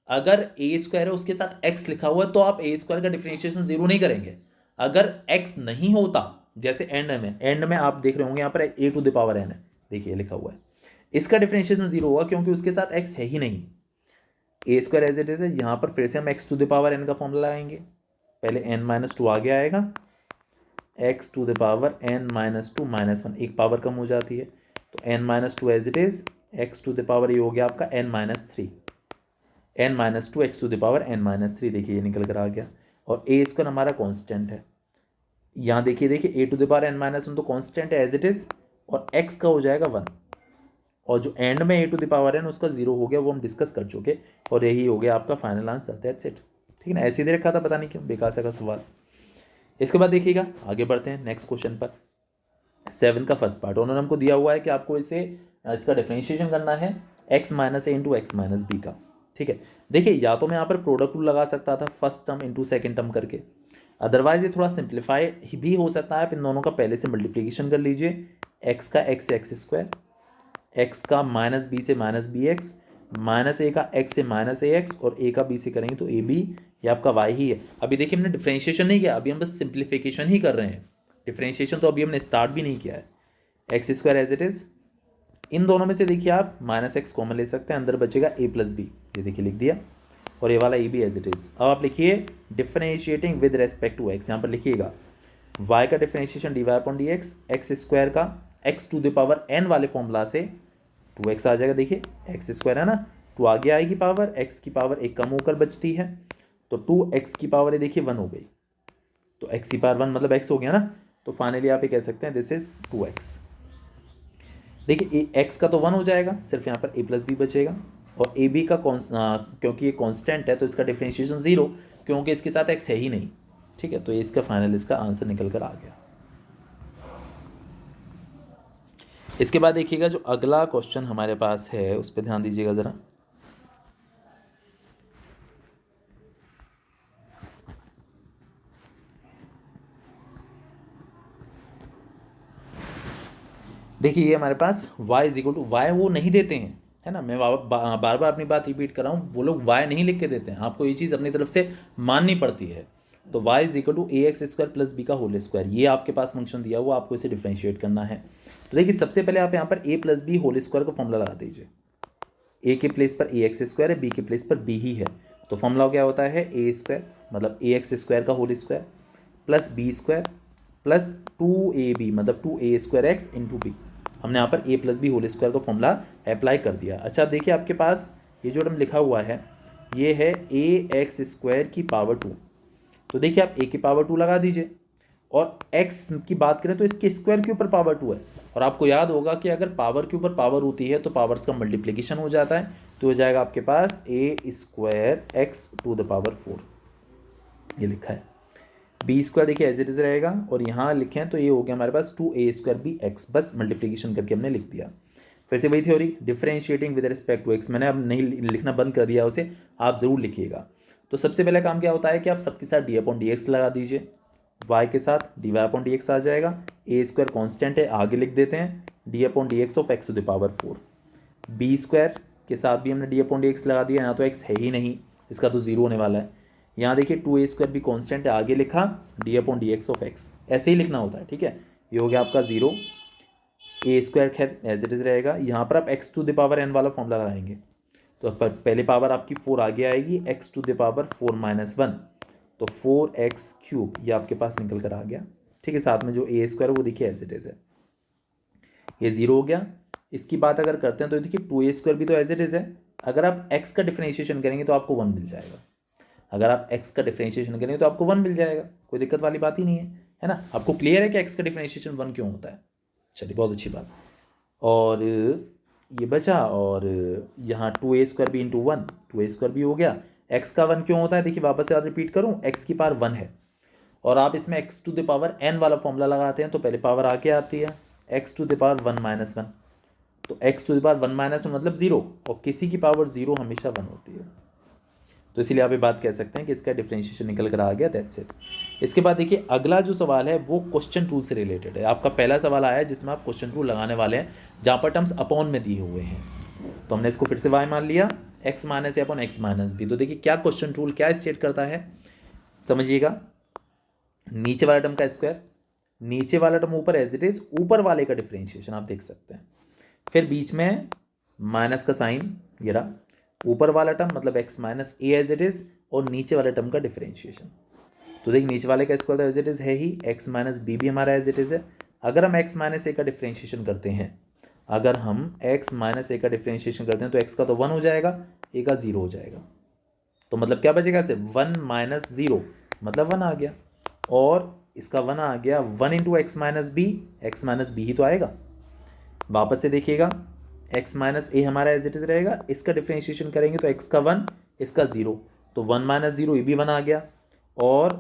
अगर ए स्क्वायर है उसके साथ एक्स लिखा हुआ है तो आप ए स्क्वायर का डिफरेंशिएशन जीरो नहीं करेंगे। अगर एक्स नहीं होता, जैसे एंड में आप देख रहे होंगे यहाँ पर ए टू द पावर एन है, देखिए लिखा हुआ है, इसका डिफरेंशिएशन जीरो होगा क्योंकि उसके साथ एक्स है ही नहीं। A square as it is है, यहाँ पर फिर से हम x to the power n का फॉर्मूला लगाएंगे, पहले n-2 आगे आएगा, x to the power n-2 -1 एक पावर कम हो जाती है, तो n-2 as it is, x to the power ये हो गया आपका n-3, n-2 x to the power n-3, देखिए ये निकल कर आ गया। और ए स्क्वायर हमारा कांस्टेंट है, यहाँ देखिए ए टू द पावर n-1 तो कांस्टेंट है एज इट इज, और एक्स का हो जाएगा 1, और जो एंड में ए टू द पावर n उसका जीरो हो गया, वो हम डिस्कस कर चुके, और यही हो गया आपका फाइनल आंसर, दैट्स इट। ठीक है ना, ऐसे ही दे रखा था, पता नहीं क्यों, बेकार सा का सवाल। इसके बाद देखिएगा आगे बढ़ते हैं नेक्स्ट क्वेश्चन पर। 7 का फर्स्ट पार्ट उन्होंने हमको दिया हुआ है कि आपको इसे इसका डिफरेंशिएशन करना है x माइनस ए इंटू एक्स माइनस बी का। ठीक है, देखिए या तो मैं यहाँ पर प्रोडक्ट रूल लगा सकता था first term into second term करके, अदरवाइज ये थोड़ा सिंप्लीफाई भी हो सकता है, आप इन दोनों का पहले से मल्टीप्लीकेशन कर लीजिए, एक्स का एक्स से एक्स स्क्वायर, एक्स का माइनस बी से माइनस बी एक्स, माइनस ए का एक्स से माइनस ए एक्स, और ए का बी से करेंगे तो ए बी, ये आपका वाई ही है। अभी देखिए हमने डिफरेंशिएशन नहीं किया, अभी हम बस सिंप्लीफिकेशन ही कर रहे हैं, डिफरेंशिएशन तो अभी हमने स्टार्ट भी नहीं किया है। X square as it is, इन दोनों में से देखिए आप माइनस एक्स कॉमन ले सकते हैं, अंदर बचेगा ए प्लस बी, ये देखिए लिख दिया, और ये वाला a b as it is. अब आप लिखिए differentiating with respect to x, यहाँ पर लिखिएगा y का differentiation d y upon d x, x square का x to the power n वाले फॉर्मूला से 2x आ जाएगा, देखिए एक्स स्क्वायर है ना, तो आगे आएगी पावर, x की पावर एक कम होकर बचती है, तो 2x की पावर है देखिए 1 हो गई, तो x की पावर 1 मतलब x हो गया ना, तो फाइनली आप ये कह सकते हैं दिस इज 2x। देखिए x का तो 1 हो जाएगा, सिर्फ यहाँ पर a प्लस बी बचेगा, और ए बी का क्योंकि ये कॉन्स्टेंट है तो इसका डिफरेंशिएशन जीरो, क्योंकि इसके साथ x है ही नहीं। ठीक है, तो ये इसका फाइनल इसका आंसर निकल कर आ गया। इसके बाद देखिएगा जो अगला क्वेश्चन हमारे पास है उस पर ध्यान दीजिएगा ज़रा। देखिए ये हमारे पास y is equal to y वो नहीं देते हैं, है ना, मैं बार बार अपनी बात रिपीट कर रहा हूँ, वो लोग y नहीं लिख के देते हैं, आपको ये चीज़ अपनी तरफ से माननी पड़ती है। तो y is equal to a x square plus b का होल स्क्वायर, ये आपके पास फंक्शन दिया हुआ, आपको इसे डिफ्रेंशिएट करना है। तो देखिए सबसे पहले आप यहाँ पर a plus b whole square का फॉर्मूला लगा दीजिए, ए के प्लेस पर ए एक्स स्क्वायर है, बी के प्लेस पर बी ही है, तो फॉर्मूला क्या होता है ए स्क्वायर मतलब ए एक्स स्क्वायर का whole square plus b square plus 2ab मतलब 2a square x into B. हमने यहाँ पर a plus b whole square का फॉर्मूला अप्लाई कर दिया। अच्छा देखिए आपके पास ये जो टर्म लिखा हुआ है ये है ए एक्स स्क्वायर की पावर 2, तो देखिए आप a की पावर 2 लगा दीजिए, और x की बात करें तो इसके स्क्वायर के ऊपर पावर 2 है, और आपको याद होगा कि अगर पावर के ऊपर पावर होती है तो पावर्स का मल्टीप्लिकेशन हो जाता है, तो हो जाएगा आपके पास a square x to the power 4, ये लिखा है। बी स्क्वायर देखिए एज इट इज रहेगा, और यहाँ लिखे हैं तो ये हो गया हमारे पास 2a स्क्वायर बी एक्स, बस मल्टीप्लिकेशन करके हमने लिख दिया। फिर से वही theory differentiating with respect to x, मैंने अब नहीं लिखना बंद कर दिया उसे, आप ज़रूर लिखिएगा। तो सबसे पहले काम क्या होता है कि आप सबके साथ डी अपॉन डी एक्स लगा दीजिए, y के साथ d y upon d x आ जाएगा, ए स्क्वायर कॉन्स्टेंट है आगे लिख देते हैं, d upon d x of x to the power 4, b square के साथ भी हमने डी अपॉन डी एक्स लगा दिया, यहाँ तो एक्स है ही नहीं, इसका तो जीरो होने वाला है। यहाँ देखिए 2a स्क्वायर भी कांस्टेंट है आगे लिखा, D upon d x of x, ऐसे ही लिखना होता है। ठीक है, ये हो गया आपका 0, ए स्क्वायर खैर एज इट इज रहेगा, यहाँ पर आप x to the power n वाला फॉर्मूला लगाएंगे, तो पहले पावर आपकी 4 आगे आएगी, एक्स टू द पावर 4 - 1, तो 4x³ ये आपके पास निकल कर आ गया। ठीक है, साथ में जो ए स्क्वायर है वो देखिए एज इट इज है, ये 0 हो गया। इसकी बात अगर करते हैं तो देखिए 2a स्क्वायर भी तो एज इट इज है, अगर आप x का डिफरेंशिएशन करेंगे तो आपको 1 मिल जाएगा, अगर आप x का डिफरेंशिएशन करेंगे तो आपको 1 मिल जाएगा, कोई दिक्कत वाली बात ही नहीं है ना। आपको क्लियर है कि x का डिफरेंशिएशन 1 क्यों होता है, चलिए बहुत अच्छी बात। और ये बचा, और यहाँ 2a स्क्वायर भी इंटू 1, 2a स्क्वायर भी हो गया। x का 1 क्यों होता है, देखिए वापस से याद रिपीट करूँ, x की पावर 1 है, और आप इसमें x to the power n वाला फॉर्मूला लगाते हैं तो पहले पावर आके आती है, x टू द पावर 1 - 1, तो एक्स टू द पावर 1 - 1 मतलब 0, और किसी की पावर 0 हमेशा 1 होती है। तो इसीलिए आप ये बात कह सकते हैं कि इसका डिफरेंशिएशन निकल कर आ गया, दैट्स इट। इसके बाद देखिए अगला जो सवाल है वो क्वेश्चन टूल से रिलेटेड है। आपका पहला सवाल आया है जिसमें आप क्वेश्चन टूल लगाने वाले हैं, जहाँ पर टर्म्स अपॉन में दिए हुए हैं। तो हमने इसको फिर से y मान लिया, x माइनस ए अपॉन एक्स माइनस बी। तो देखिए क्या क्वेश्चन टूल क्या स्टेट करता है, समझिएगा। नीचे वाला टर्म का स्क्वायर, नीचे वाला टर्म ऊपर एज इट इज, ऊपर वाले का डिफरेंशिएशन आप देख सकते हैं। फिर बीच में माइनस का साइन, ये रहा ऊपर वाला टर्म मतलब x minus a as it is, और नीचे वाले टर्म का डिफरेंशिएशन। तो देखिए नीचे वाले का स्क्वायर एज इट इज है ही, x माइनस बी भी हमारा एज इट इज है। अगर हम x माइनस ए का डिफरेंशिएशन करते हैं, अगर हम x माइनस ए का डिफरेंशिएशन करते हैं तो x का तो 1 हो जाएगा, a का 0 हो जाएगा। तो मतलब क्या बचेगा इसे, 1 माइनस 0 मतलब 1 आ गया, और इसका 1 आ गया 1 into x minus b, x minus b ही तो आएगा। वापस से देखिएगा x माइनस ए हमारा एज इट इज रहेगा, इसका डिफरेंशिएशन करेंगे तो x का 1, इसका 0, तो 1 माइनस 0 ये भी 1 आ गया, और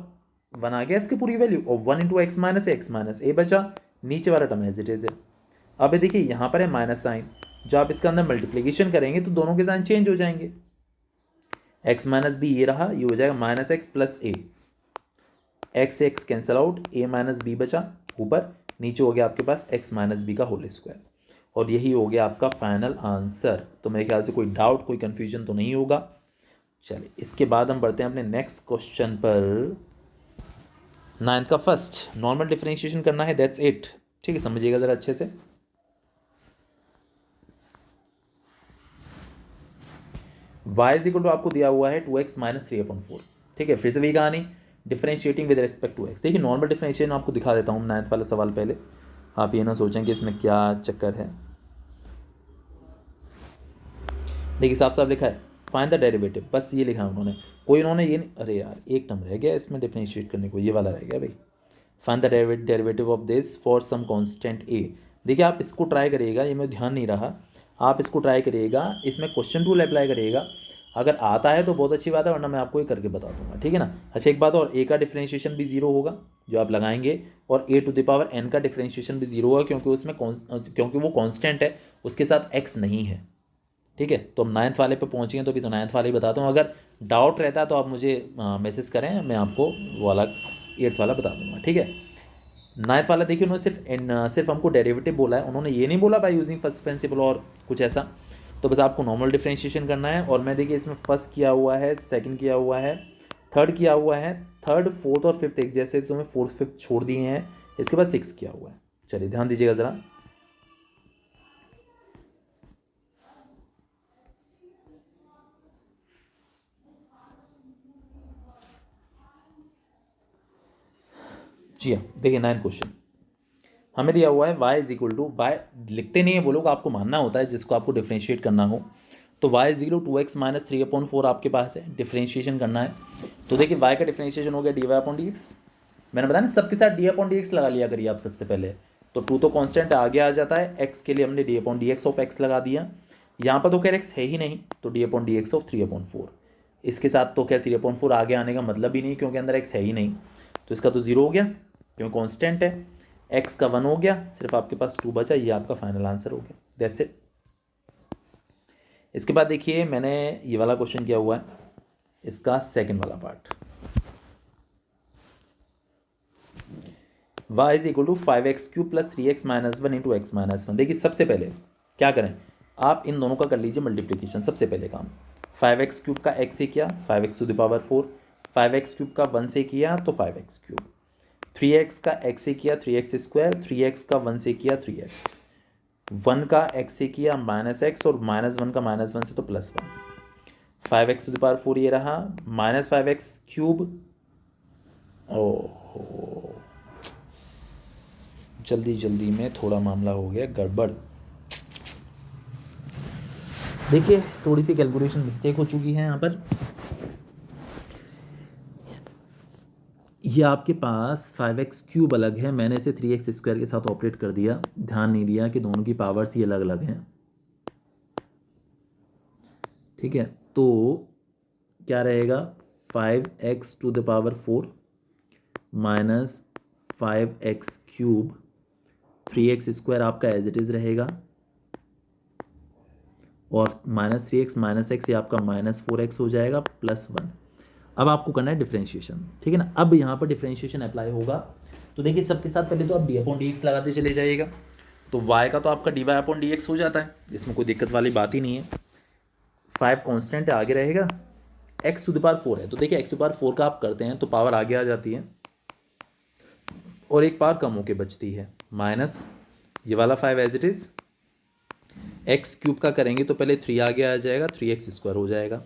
1 आ गया इसकी पूरी वैल्यू, और 1 इंटू एक्स माइनस ए बचा, नीचे वाला टर्म एज इट इज है। अब ये देखिए यहाँ पर है माइनस साइन, जो आप इसके अंदर मल्टीप्लीकेशन करेंगे तो दोनों के साइन चेंज हो जाएंगे। x माइनस बी ये रहा, ये हो जाएगा minus x plus a, x x cancel out, a minus b बचा ऊपर, नीचे हो गया आपके पास x माइनस बी का होल स्क्वायर, और यही हो गया आपका फाइनल आंसर। तो मेरे ख्याल से कोई डाउट कोई कन्फ्यूजन तो नहीं होगा। चलिए इसके बाद हम बढ़ते हैं अपने नेक्स्ट क्वेश्चन पर। 9th का फर्स्ट नॉर्मल डिफरेंशिएशन करना है, दैट्स इट। ठीक है, समझिएगा ज़रा अच्छे से। y इज इक्वल टू आपको दिया हुआ है 2x माइनस 3/4। ठीक है, फिर से वही कहानी, differentiating with respect to x। देखिए नॉर्मल डिफरेंशिएशन आपको दिखा देता हूँ 9th वाला सवाल पहले, आप ये ना सोचें कि इसमें क्या चक्कर है। देखिए साफ साफ लिखा है फाइंड द डेरिवेटिव, बस ये लिखा है उन्होंने, कोई उन्होंने ये नहीं, अरे यार एक टर्म रह गया इसमें डिफरेंशिएट करने को, ये वाला रह गया भाई। Find the derivative of this for some constant a. देखिए आप इसको ट्राई करिएगा, ये मेरे ध्यान नहीं रहा, आप इसको ट्राई करिएगा, इसमें क्वेश्चन टूल अप्लाई करिएगा। अगर आता है तो बहुत अच्छी बात है, वरना मैं आपको ये करके बता दूंगा, ठीक है ना। अच्छा एक बात और, ए का डिफरेंशिएशन भी 0 होगा जो आप लगाएंगे, और ए टू द पावर एन का डिफरेंशिएशन भी 0 होगा, क्योंकि उसमें क्योंकि वो कांस्टेंट है, उसके साथ एक्स नहीं है। ठीक है, तो हम 9th वाले पे पहुँचे हैं, तो अभी तो 9th वाले ही बताता हूँ। अगर डाउट रहता है तो आप मुझे मैसेज करें, मैं आपको वो वाला 8th वाला बता दूंगा। ठीक है, 9th वाला देखिए उन्होंने सिर्फ हमको डेरिवेटिव बोला है, उन्होंने ये नहीं बोला बाय यूजिंग फर्स्ट प्रिंसिपल और कुछ ऐसा। तो बस आपको नॉर्मल डिफरेंशिएशन करना है, और मैं देखिए इसमें फर्स्ट किया हुआ है, सेकंड किया हुआ है, थर्ड किया हुआ है, थर्ड फोर्थ और फिफ्थ एक जैसे, तो मैं फोर्थ फिफ्थ छोड़ दिए हैं, इसके बाद 6 किया हुआ है। चलिए ध्यान दीजिएगा ज़रा। जी हाँ, देखिए 9th क्वेश्चन हमें दिया हुआ है y is equal to, y लिखते नहीं है वो लोग, आपको मानना होता है जिसको आपको डिफरेंशिएट करना हो। तो y is equal to 2x minus 3/4 आपके पास है, डिफरेंशिएशन करना है। तो देखिए y का डिफरेंशिएशन हो गया dy/dx, मैंने बताया ना सबके साथ d/dx लगा लिया करिए आप सबसे पहले। तो 2 तो कांस्टेंट आगे आ जाता है, x के लिए हमने d/dx ऑफ x लगा दिया। यहाँ पर तो खैर x है ही नहीं, तो d/dx ऑफ 3/4, इसके साथ तो खैर 3/4 आगे आने का मतलब ही नहीं, क्योंकि अंदर x है ही नहीं, तो इसका तो 0 हो गया क्योंकि कांस्टेंट है। x का 1 हो गया, सिर्फ आपके पास 2 बचा, ये आपका फाइनल आंसर हो गया, दैट्स इट। इसके बाद देखिए मैंने ये वाला क्वेश्चन किया हुआ है, इसका सेकंड वाला part, y is equal to 5x³ plus 3x minus 1 into x minus 1। देखिए सबसे पहले क्या करें, आप इन दोनों का कर लीजिए मल्टीप्लीकेशन। सबसे पहले काम 5x³ का x से किया 5x to the power 4, 5x³ का 1 से किया तो 5x³, 3x का x से किया 3x स्क्वायर, 3x का 1 से किया 3x, 1 का x से किया माइनस एक्स, और माइनस 1 का माइनस 1 से तो plus 1, 5x to the power 4 ये रहा, माइनस 5x³। ओहो, जल्दी जल्दी में थोड़ा मामला हो गया गड़बड़। देखिए थोड़ी सी कैलकुलेशन मिस्टेक हो चुकी है यहाँ पर। ये आपके पास 5x³ अलग है, मैंने इसे 3x स्क्वायर के साथ ऑपरेट कर दिया, ध्यान नहीं दिया कि दोनों की पावर्स ही अलग अलग हैं। ठीक है, तो क्या रहेगा 5x to the power 4 minus 5x³, 3x square आपका एज इट इज़ रहेगा, और -3x माइनस एक्स ये आपका -4x हो जाएगा +1। अब आपको करना है डिफ्रेंशिएशन, ठीक है ना। अब यहाँ पर डिफ्रेंशिएशन अप्लाई होगा, तो देखिए सबके साथ पहले तो आप d/dx लगाते चले जाइएगा। तो y का तो आपका dy/dx हो जाता है, इसमें कोई दिक्कत वाली बात ही नहीं है। 5 कांस्टेंट आगे रहेगा, x⁴ है, तो देखिए x⁴ का आप करते हैं तो पावर आगे आ जाती है और एक पावर कम होके बचती है, माइनस ये वाला 5 एज इट इज़। x³ का करेंगे तो पहले 3 आगे आ जाएगा, 3x² हो जाएगा।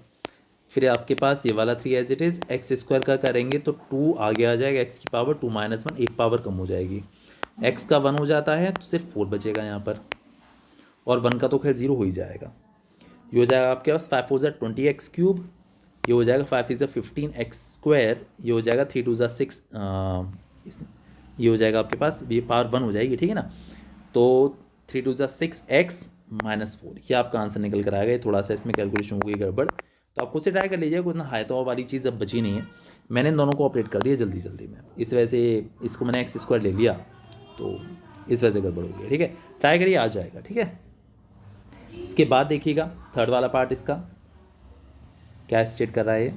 फिर आपके पास ये वाला 3 एज इट इज़, x² का करेंगे तो 2 आगे आ जाएगा, x की पावर 2 - 1, एक पावर कम हो जाएगी, x का 1 हो जाता है तो सिर्फ 4 बचेगा यहाँ पर, और 1 का तो खैर 0 हो ही जाएगा। ये हो जाएगा आपके पास 5 4 20x³, ये हो जाएगा 5 6 15x², ये हो जाएगा 3 2 6, ये हो जाएगा आपके पास, ये पावर 1 हो जाएगी, ठीक है ना। तो 3 2 6x -4, ये आपका आंसर निकल कर आएगा। ये थोड़ा सा इसमें कैलकुलेशन हो गई गड़बड़, तो आप खुद से ट्राई कर लीजिए, कुछ ना हाई तो वाली चीज़ अब बची नहीं है। मैंने इन दोनों को ऑपरेट कर दिया जल्दी जल्दी में, इस वजह से इसको मैंने x² ले लिया, तो इस वजह से गड़बड़ हो गई, ठीक है। ट्राई करिए, आ जाएगा, ठीक है। इसके बाद देखिएगा थर्ड वाला पार्ट, इसका क्या स्टेट कर रहा है ये।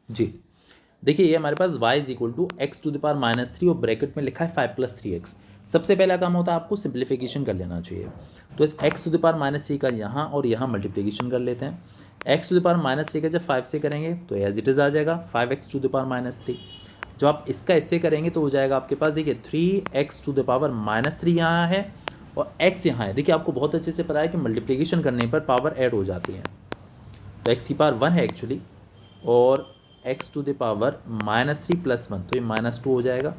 जी देखिए, ये हमारे पास y = x⁻³ और ब्रैकेट में लिखा है 5 + 3x। सबसे पहला काम होता है आपको सिंप्लीफिकेशन कर लेना चाहिए, तो इस x⁻³ का यहाँ और यहाँ मल्टीप्लिकेशन कर लेते हैं। x⁻³ का जब 5 से करेंगे तो एज इट इज़ आ जाएगा 5x⁻³ जब आप इसका इससे करेंगे तो हो जाएगा आपके पास, देखिए 3x⁻³ यहाँ है और x यहाँ है। देखिए आपको बहुत अच्छे से पता है कि मल्टीप्लिकेशन करने पर पावर ऐड हो जाती है, तो x की पावर 1 है एक्चुअली, और x⁻³ -3 + 1 तो ये -2 हो जाएगा,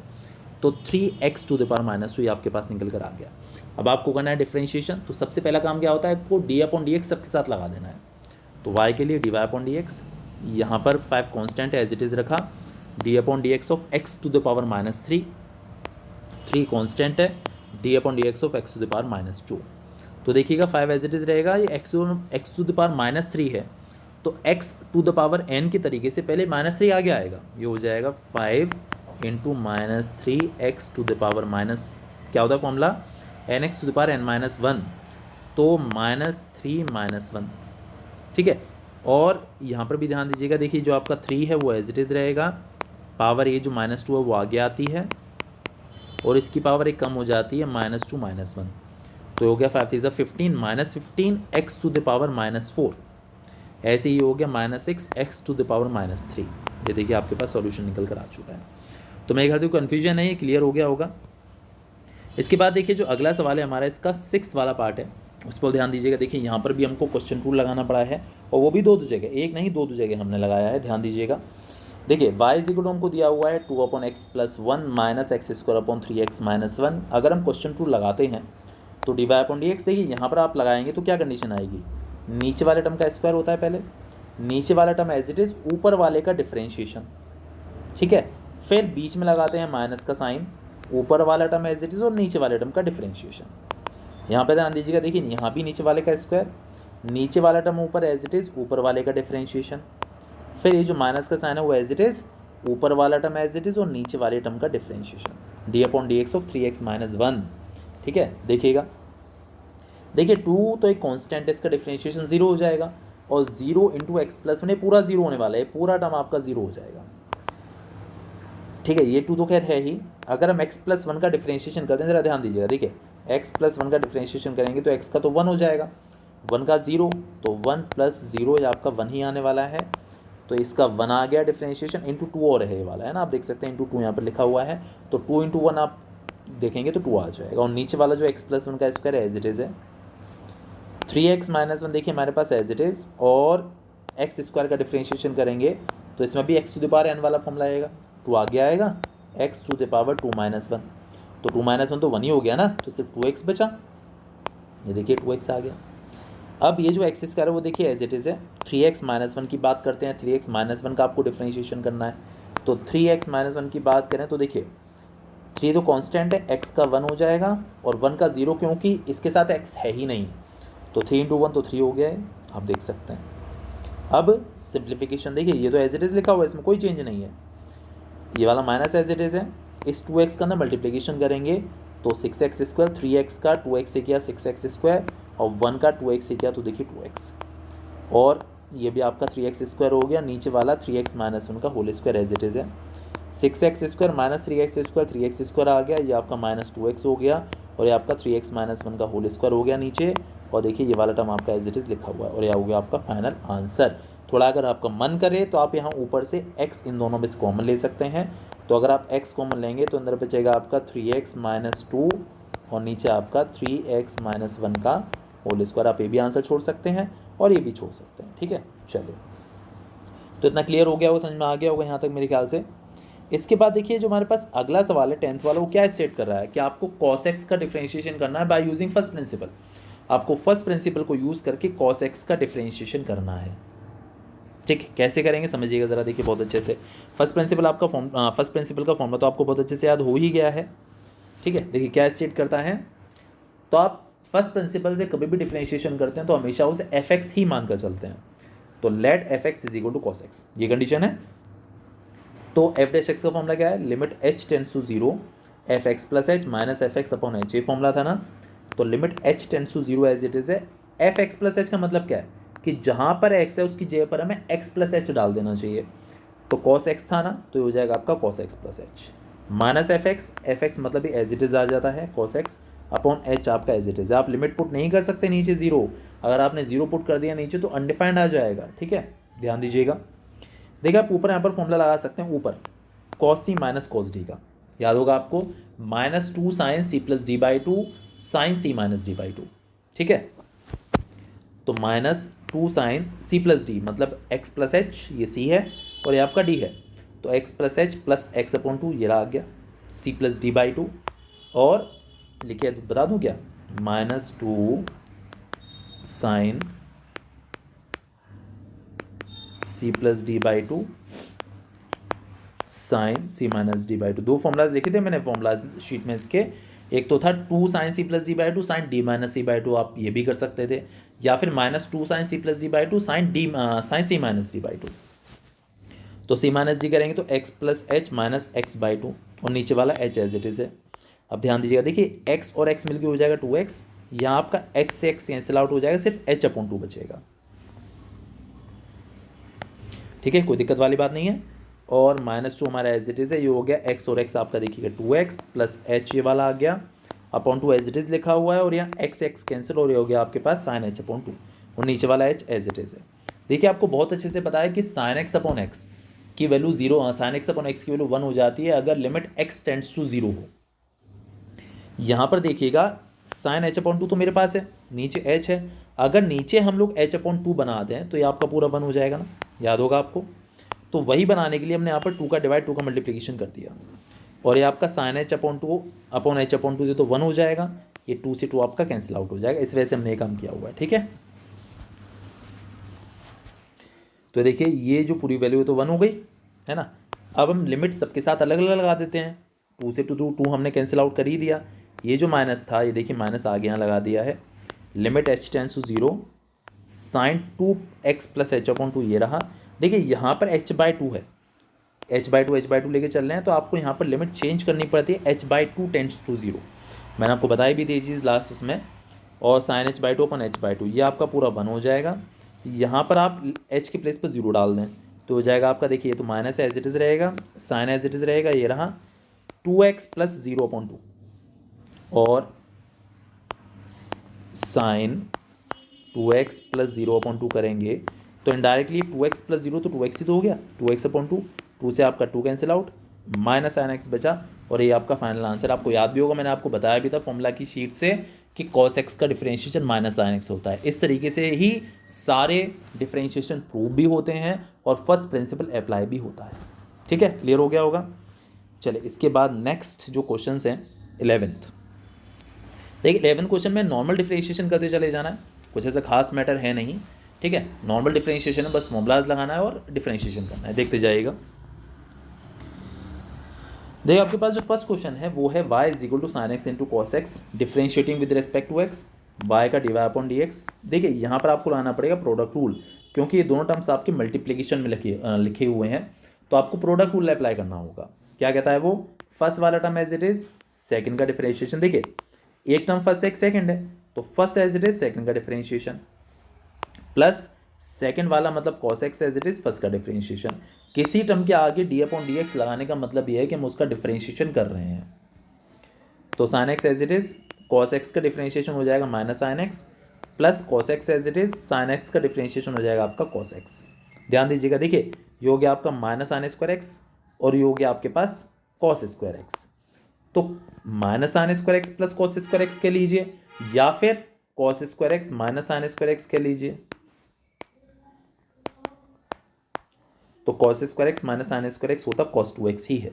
तो 3x⁻² ये आपके पास निकल कर आ गया। अब आपको करना है डिफ्रेंशिएशन, तो सबसे पहला काम क्या होता है, आपको d/dx सबके साथ लगा देना है। तो y के लिए dy/dx, यहाँ पर 5 कांस्टेंट एज इट इज़ रखा, d/dx ऑफ x⁻³ 3 कांस्टेंट है, d/dx ऑफ x⁻²। तो देखिएगा 5 एज इट इज़ रहेगा, ये x⁻³ है, तो x⁻n के तरीके से पहले -3 आगे आएगा, ये हो जाएगा 5 × -3x⁻, क्या होता है फॉर्मूला, nx⁻n−1, तो -3 - 1, ठीक है। और यहाँ पर भी ध्यान दीजिएगा, देखिए जो आपका 3 है वो एज इट इज़ रहेगा, पावर ये जो -2 है वो आगे आती है, और इसकी पावर एक कम हो जाती है, -2 - 1, तो हो गया 5 3 15 -15 x⁻⁻4, ऐसे ही हो गया -6 x⁻⁻3। ये देखिए आपके पास सॉल्यूशन निकल कर आ चुका है। तो मेरे ख्याल से कन्फ्यूजन है, ये क्लियर हो गया होगा। इसके बाद देखिए जो अगला सवाल है हमारा, इसका 6 वाला पार्ट है, उस पर ध्यान दीजिएगा। देखिए यहाँ पर भी हमको क्वेश्चन रूल लगाना पड़ा है, और वो भी दो जगह, एक नहीं 2 जगह हमने लगाया है, ध्यान दीजिएगा। देखिए y = हमको दिया हुआ है 2/x + 1 - x² 3x - 1। अगर हम क्वेश्चन रूल लगाते हैं तो dy/dx, देखिए यहाँ पर आप लगाएंगे तो क्या कंडीशन आएगी, नीचे वाले टर्म का स्क्वायर होता है पहले, नीचे वाला टर्म एज इट इज़, ऊपर वाले का डिफ्रेंशिएशन, ठीक है। फिर बीच में लगाते हैं माइनस का साइन, ऊपर वाला टर्म एज इट इज़ और नीचे वाले टर्म का डिफ्रेंशिएशन। यहाँ पे ध्यान दीजिएगा, देखिए यहाँ भी नीचे वाले का स्क्वायर, नीचे वाला टर्म ऊपर एज इट इज़, ऊपर वाले का डिफ्रेंशिएशन। फिर ये जो माइनस का साइन है वो एज इट इज़, ऊपर वाला टर्म एज इट इज़ और नीचे वाले टर्म का डिफ्रेंशिएशन, d/dx ऑफ 3x - 1, ठीक है। देखिएगा, देखिए 2 तो एक कांस्टेंट है, इसका डिफ्रेंशिएशन 0 हो जाएगा, और 0 × x + 1, ये पूरा 0 होने वाला है, पूरा टर्म आपका 0 हो जाएगा, ठीक है। ये 2 तो खैर है ही। अगर हम x + 1 का डिफ्रेंशिएशन करते हैं, ज़रा ध्यान दीजिएगा, देखिए x + 1 का डिफ्रेंशिएशन करेंगे तो x का तो 1 हो जाएगा, 1 का 0, तो 1 + 0 ये आपका 1 ही आने वाला है, तो इसका 1 आ गया डिफ्रेंशिएशन, इंटू 2 और है ये वाला, है ना, आप देख सकते हैं इंटू 2 यहाँ पर लिखा हुआ है, तो 2 × 1 आप देखेंगे तो 2 आ जाएगा, और नीचे वाला जो x + 1 का स्क्वायर एज इट इज़ है, 3x - 1 देखिए हमारे पास एज इट इज़, और x² का डिफ्रेंशिएशन करेंगे तो इसमें भी x⁻n वाला फॉर्मूला आएगा, 2 आगे आएगा, x⁻2 - 1, तो 2 - 1 तो 1 ही हो गया ना, तो सिर्फ 2x बचा, ये देखिए 2x आ गया। अब ये जो x² है वो देखिए एज इट इज़ है, 3x - 1 की बात करते हैं, 3x - 1 का आपको डिफ्रेंशिएशन करना है, तो 3x - 1 की बात करें तो देखिए 3 तो कांस्टेंट है, x का 1 हो जाएगा, और 1 का 0, क्योंकि इसके साथ x है ही नहीं, तो 3 × 1 तो 3 हो गया है, आप देख सकते हैं। अब सिंप्लीफिकेशन देखिए, ये तो एज इट इज़ लिखा हुआ है, इसमें कोई चेंज नहीं है, ये वाला माइनस एज इट इज़ है, इस 2x का अंदर मल्टीप्लिकेशन करेंगे तो 6x² 3x का 2x से किया 6x² और 1 का 2x से किया तो देखिए 2x, और ये भी आपका 3x² हो गया, नीचे वाला 3x - 1 का whole square as it is है। 6x² - 3x² 3x² आ गया, ये आपका -2x हो गया, और ये आपका 3x - 1 का होल स्क्वायर हो गया नीचे, और देखिए ये वाला टर्म आपका एज इट इज़ लिखा हुआ है, और यह हो गया आपका फाइनल आंसर। थोड़ा अगर आपका मन करे तो आप यहाँ ऊपर से x इन दोनों में से कॉमन ले सकते हैं, तो अगर आप x कॉमन लेंगे तो अंदर बचेगा आपका 3x - 2 और नीचे आपका 3x - 1 का होल स्क्वायर। आप ये भी आंसर छोड़ सकते हैं और ये भी छोड़ सकते हैं, ठीक है। चलिए, तो इतना क्लियर हो गया होगा, समझ में आ गया होगा यहाँ तक मेरे ख्याल से। इसके बाद देखिए जो हमारे पास अगला सवाल है 10th वाला, वो क्या स्टेट कर रहा है कि आपको cos x का डिफरेंशिएशन करना है बाय यूजिंग फर्स्ट प्रिंसिपल। आपको फर्स्ट प्रिंसिपल को यूज़ करके cos x का डिफरेंशिएशन करना है, ठीक है। कैसे करेंगे समझिएगा ज़रा, देखिए बहुत अच्छे से। फर्स्ट प्रिंसिपल का फॉर्मूला तो आपको बहुत अच्छे से याद हो ही गया है, ठीक है। देखिए क्या स्टेट करता है, तो आप फर्स्ट प्रिंसिपल से कभी भी डिफरेंशिएशन करते हैं तो हमेशा उसे fx ही मानकर चलते हैं। तो let fx is equal to cos x, ये कंडीशन है। तो f डैश x का फॉर्मूला क्या है, limit h tends to 0 fx plus h minus fx upon h, ये फॉर्मूला था ना। तो limit h tends to 0 as it is है। fx प्लस h का मतलब क्या है कि जहाँ पर x है उसकी जगह पर हमें x प्लस h डाल देना चाहिए। तो cos x था ना, तो ये हो जाएगा आपका cos x plus h minus fx मतलब ये एज इट इज़ आ जाता है cos x अपॉन h आपका एज इट इज़। आप लिमिट पुट नहीं कर सकते नीचे 0, अगर आपने 0 पुट कर दिया नीचे तो अनडिफाइंड आ जाएगा, ठीक है, ध्यान दीजिएगा। देखिए आप ऊपर यहाँ पर फॉर्मूला लगा सकते हैं, ऊपर cos c minus cos d का याद होगा आपको, -2 sin c plus d/2 sin c minus d/2, ठीक है। तो -2 sin c प्लस डी मतलब x प्लस एच, ये c है और ये आपका d है, तो x plus H plus x upon 2 ये आ गया c प्लस d/2, और लिखिए बता दूं क्या, -2 sin c plus d/2 sine c minus d/2। दो फॉर्मूलाज लिखे थे मैंने फॉर्मूलाज शीट में इसके, एक तो था 2 sin c plus d/2 sine d minus c/2, आप ये भी कर सकते थे, या फिर -2 sin c plus d/2 sine c minus d/2। तो c माइनस d करेंगे तो x plus h minus x/2 और नीचे वाला h एज इट इज़ है। अब ध्यान दीजिएगा, देखिए x और x मिलकर हो जाएगा 2x, यहाँ आपका x से x कैंसिल आउट हो जाएगा, सिर्फ h अपॉन 2 बचेगा, ठीक है, कोई दिक्कत वाली बात नहीं है। और -2 हमारा एज इट इज़ है, ये हो गया x और x आपका देखिएगा 2x प्लस h ये वाला आ गया अपॉन 2 एज इट इज़ लिखा हुआ है, और यहाँ x कैंसिल और ये हो गया आपके पास sin h अपॉन 2 और नीचे वाला h एज इट इज़ है। देखिए आपको बहुत अच्छे से पता है कि sin x अपॉन x की value 0, sin x upon x की वैल्यू 1 हो जाती है अगर लिमिट x टेंड्स टू 0 हो। यहाँ पर देखिएगा sin h अपॉन 2 तो मेरे पास है, नीचे h है, अगर नीचे हम लोग h अपॉन 2 बना दें तो ये आपका पूरा 1 हो जाएगा ना, याद होगा आपको। तो वही बनाने के लिए हमने यहाँ पर 2 का डिवाइड 2 का मल्टीप्लिकेशन कर दिया, और ये आपका sin h upon 2 upon h upon 2 से तो 1 हो जाएगा, ये 2 से 2 आपका कैंसिल आउट हो जाएगा, इस वजह से हमने ये काम किया हुआ है, ठीक है। तो देखिए ये जो पूरी वैल्यू तो 1 हो गई है ना। अब हम लिमिट सबके साथ अलग अलग लगा देते हैं, 2 से 2 हमने कैंसिल आउट कर ही दिया, ये जो माइनस था ये देखिए माइनस आगे यहाँ लगा दिया है, limit h tends to 0 sin 2x plus h upon 2 ये रहा। देखिए यहाँ पर h/2 है, h/2 लेके चल रहे हैं, तो आपको यहाँ पर लिमिट चेंज करनी पड़ती है, h/2 टेंड्स टू 0, मैंने आपको बताई भी थी ये चीज़ लास्ट उसमें। और sin h/2 अपन h/2 ये आपका पूरा 1 हो जाएगा, यहाँ पर आप h के प्लेस पर 0 डाल दें तो हो जाएगा आपका, देखिए ये तो माइनस एज इट इज़ रहेगा, साइन एज इट इज़ रहेगा, ये रहा 2x प्लस 0 अपॉन 2 और साइन 2x प्लस 0 अपॉन 2 करेंगे तो इनडायरेक्टली 2x प्लस 0 तो 2x ही तो हो गया, 2x अपॉन 2, 2 से आपका 2 cancel out, minus sine x बचा, और ये आपका फाइनल आंसर। आपको याद भी होगा मैंने आपको बताया भी था फॉर्मूला की शीट से कि cos x का डिफरेंशिएशन माइनस साइन x होता है। इस तरीके से ही सारे डिफरेंशिएशन प्रूव भी होते हैं और फर्स्ट प्रिंसिपल अप्लाई भी होता है, ठीक है, क्लियर हो गया होगा। चलिए इसके बाद नेक्स्ट जो क्वेश्चन हैं 11th, देखिए 11th क्वेश्चन में नॉर्मल डिफरेंशिएशन करते चले जाना है, कुछ ऐसा खास मैटर है नहीं, ठीक है, नॉर्मल डिफरेंशिएशन है, बस फॉर्मूलाज लगाना है और डिफरेंशिएशन करना है, देखते जाइएगा। देखिए आपके पास जो फर्स्ट क्वेश्चन है वो है y is equal to sine x into cos x differentiating with respect to x, y का d y upon d x. देखिए यहाँ पर आपको लाना पड़ेगा प्रोडक्ट रूल, क्योंकि ये दोनों टर्म्स आपके मल्टीप्लिकेशन में लिखे हुए हैं, तो आपको प्रोडक्ट रूल अप्लाई करना होगा। क्या कहता है वो, फर्स्ट वाला term as it is second का डिफरेंशिएशन, देखिए एक टर्म फर्स्ट एक सेकंड है तो first as it is second का डिफरेंशिएशन प्लस सेकंड वाला मतलब cos x as it is first का डिफरेंशिएशन। किसी टर्म के आगे d/dx लगाने का मतलब ये है कि हम उसका डिफरेंशिएशन कर रहे हैं। तो sin x as it is cos x का डिफरेंशिएशन हो जाएगा minus sin x plus cos x as it is sin x का डिफरेंशिएशन हो जाएगा आपका cos x। ध्यान दीजिएगा, देखिए ये हो गया आपका माइनस sin स्क्वायर x और ये हो गया आपके पास cos स्क्वायर x। तो minus sin square x plus cos square x के लीजिए या फिर cos square x minus sin square x के लीजिए। तो cos square x minus sin square x होता cos 2x ही है।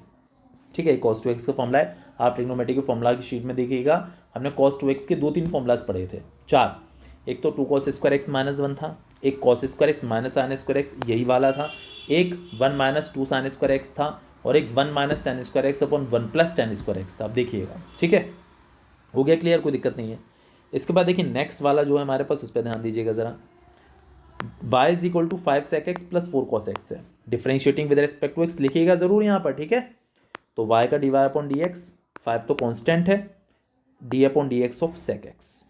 ठीक है, cos 2x का फॉर्मूला है, आप ट्रिग्नोमेट्री के फॉर्मूला की शीट में देखिएगा, हमने cos 2x के 2-3 फॉर्मूलाज पढ़े थे, 4। एक तो 2 cos स्क्वायर x माइनस 1 था, एक cos square x minus sin square x यही वाला था, एक 1 माइनस 2 sin स्क्वायर x था और एक 1 minus tan square x upon 1 plus tan square x था। अब देखिएगा, ठीक है, हो गया क्लियर, कोई दिक्कत नहीं है। इसके बाद देखिए नेक्स्ट वाला जो है हमारे पास, उस पर ध्यान दीजिएगा ज़रा। y is equal to 5 sec x plus 4 cos x है, differentiating with respect to x लिखिएगा ज़रूर यहाँ पर, ठीक है। तो y का dy अपॉन डी एक्स, 5 तो कॉन्स्टेंट है, d upon d x of sec x,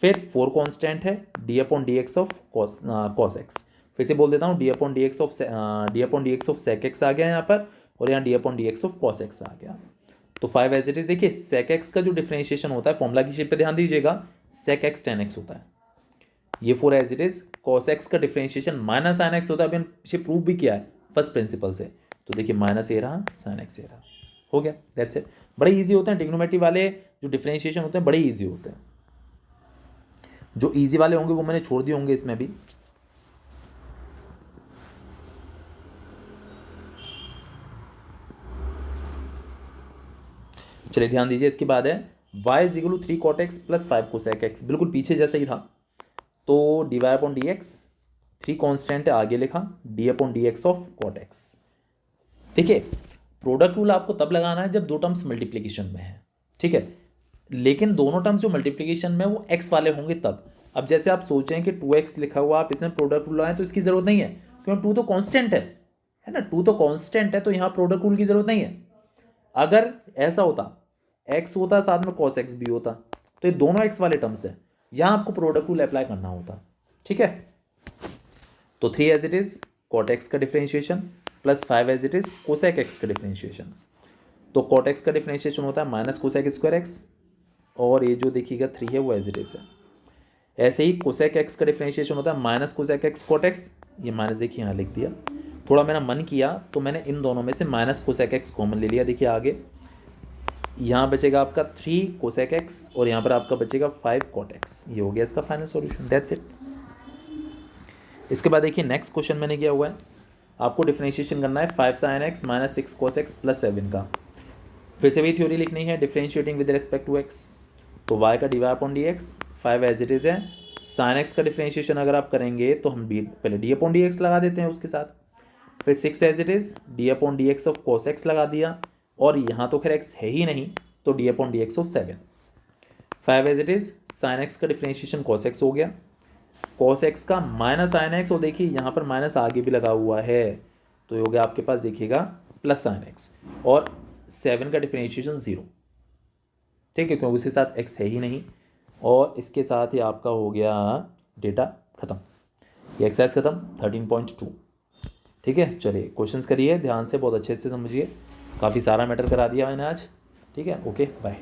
फिर 4 कॉन्स्टेंट है, d upon d x of cos x. फिर से बोल देता हूँ, d upon d x of sec x आ गया यहाँ पर और यहाँ d upon d x of cos x आ गया। तो 5 एज इट इज, देखिए सेक एक्स का जो डिफरेंशिएशन होता है, फॉर्मूला की शेप पे ध्यान दीजिएगा, सेक एक्स tan x होता है। ये 4 as it is, cos x का डिफरेंशिएशन माइनस sin x होता है, अभी पीछे प्रूव भी किया है फर्स्ट प्रिंसिपल से। तो देखिए माइनस ए रहा, sin x ए रहा, हो गया, दैट्स इट। बड़े इजी होते हैं ट्रिग्नोमेट्री वाले जो डिफरेंशिएशन होते हैं, बड़े इजी होते हैं। जो इजी वाले होंगे वो मैंने छोड़ दिए होंगे इसमें भी। चलिए ध्यान दीजिए, इसके बाद है y is equal to 3 cot x plus 5 cosec x, बिल्कुल पीछे जैसा ही था। तो dy upon d x, 3 constant है आगे लिखा, d upon d x of cot x। देखिए प्रोडक्ट रूल आपको तब लगाना है जब दो टर्म्स मल्टीप्लिकेशन में है, ठीक है, लेकिन दोनों टर्म्स जो मल्टीप्लिकेशन में वो x वाले होंगे तब। अब जैसे आप सोचें कि 2x लिखा हुआ, आप इसमें प्रोडक्ट रूल लगाएं तो इसकी ज़रूरत नहीं है, क्योंकि 2 तो कांस्टेंट है ना, 2 तो कांस्टेंट है, तो यहाँ प्रोडक्ट रूल की ज़रूरत नहीं है। अगर ऐसा होता, x होता साथ में cos x भी होता, तो ये दोनों x वाले टर्म्स हैं, यहाँ आपको प्रोडक्ट रूल अप्लाई करना होता, ठीक है। तो 3 as it is cot x का differentiation plus 5 as it is cosec x का डिफरेंशिएशन। तो cot x का डिफरेंशिएशन होता है माइनस cosec स्क्वायर x, और ये जो देखिएगा 3 है वो एज इट इज है। ऐसे ही cosec x का डिफरेंशिएशन होता है minus cosec x cot x, ये माइनस देखिए यहाँ लिख दिया, थोड़ा मेरा मन किया तो मैंने इन दोनों में से माइनस cosec x कॉमन ले लिया। देखिए आगे यहाँ बचेगा आपका 3 cosec x और यहाँ पर आपका बचेगा 5 cot x, ये हो गया इसका फाइनल सॉल्यूशन, दैट्स इट। इसके बाद देखिए नेक्स्ट क्वेश्चन मैंने किया हुआ है, आपको डिफरेंशिएशन करना है 5 sin x minus 6 cos x plus 7 का। फिर से वही थ्योरी लिखनी है, differentiating with respect to x। तो y का dy upon d x, 5 as it is है, sin x का डिफरेंशिएशन अगर आप करेंगे तो हम पहले d अपॉन डी एक्स लगा देते हैं उसके साथ, फिर 6 as it is d upon d x of cos x लगा दिया, और यहाँ तो खैर x है ही नहीं तो d upon d x of 7। 5 as it is, sin x का डिफरेंशिएशन cos x हो गया, cos x का माइनस sin x, और देखिए यहाँ पर माइनस आगे भी लगा हुआ है, तो ये हो गया आपके पास देखिएगा प्लस sin x, और 7 का डिफरेंशिएशन 0, ठीक है, क्योंकि उसके साथ x है ही नहीं, और इसके साथ ही आपका हो गया डेटा ख़त्म, ये एक्सरसाइज ख़त्म 13.2। ठीक है, चलिए क्वेश्चंस करिए ध्यान से, बहुत अच्छे से समझिए, काफ़ी सारा मैटर करा दिया मैंने आज, ठीक है, ओके बाय।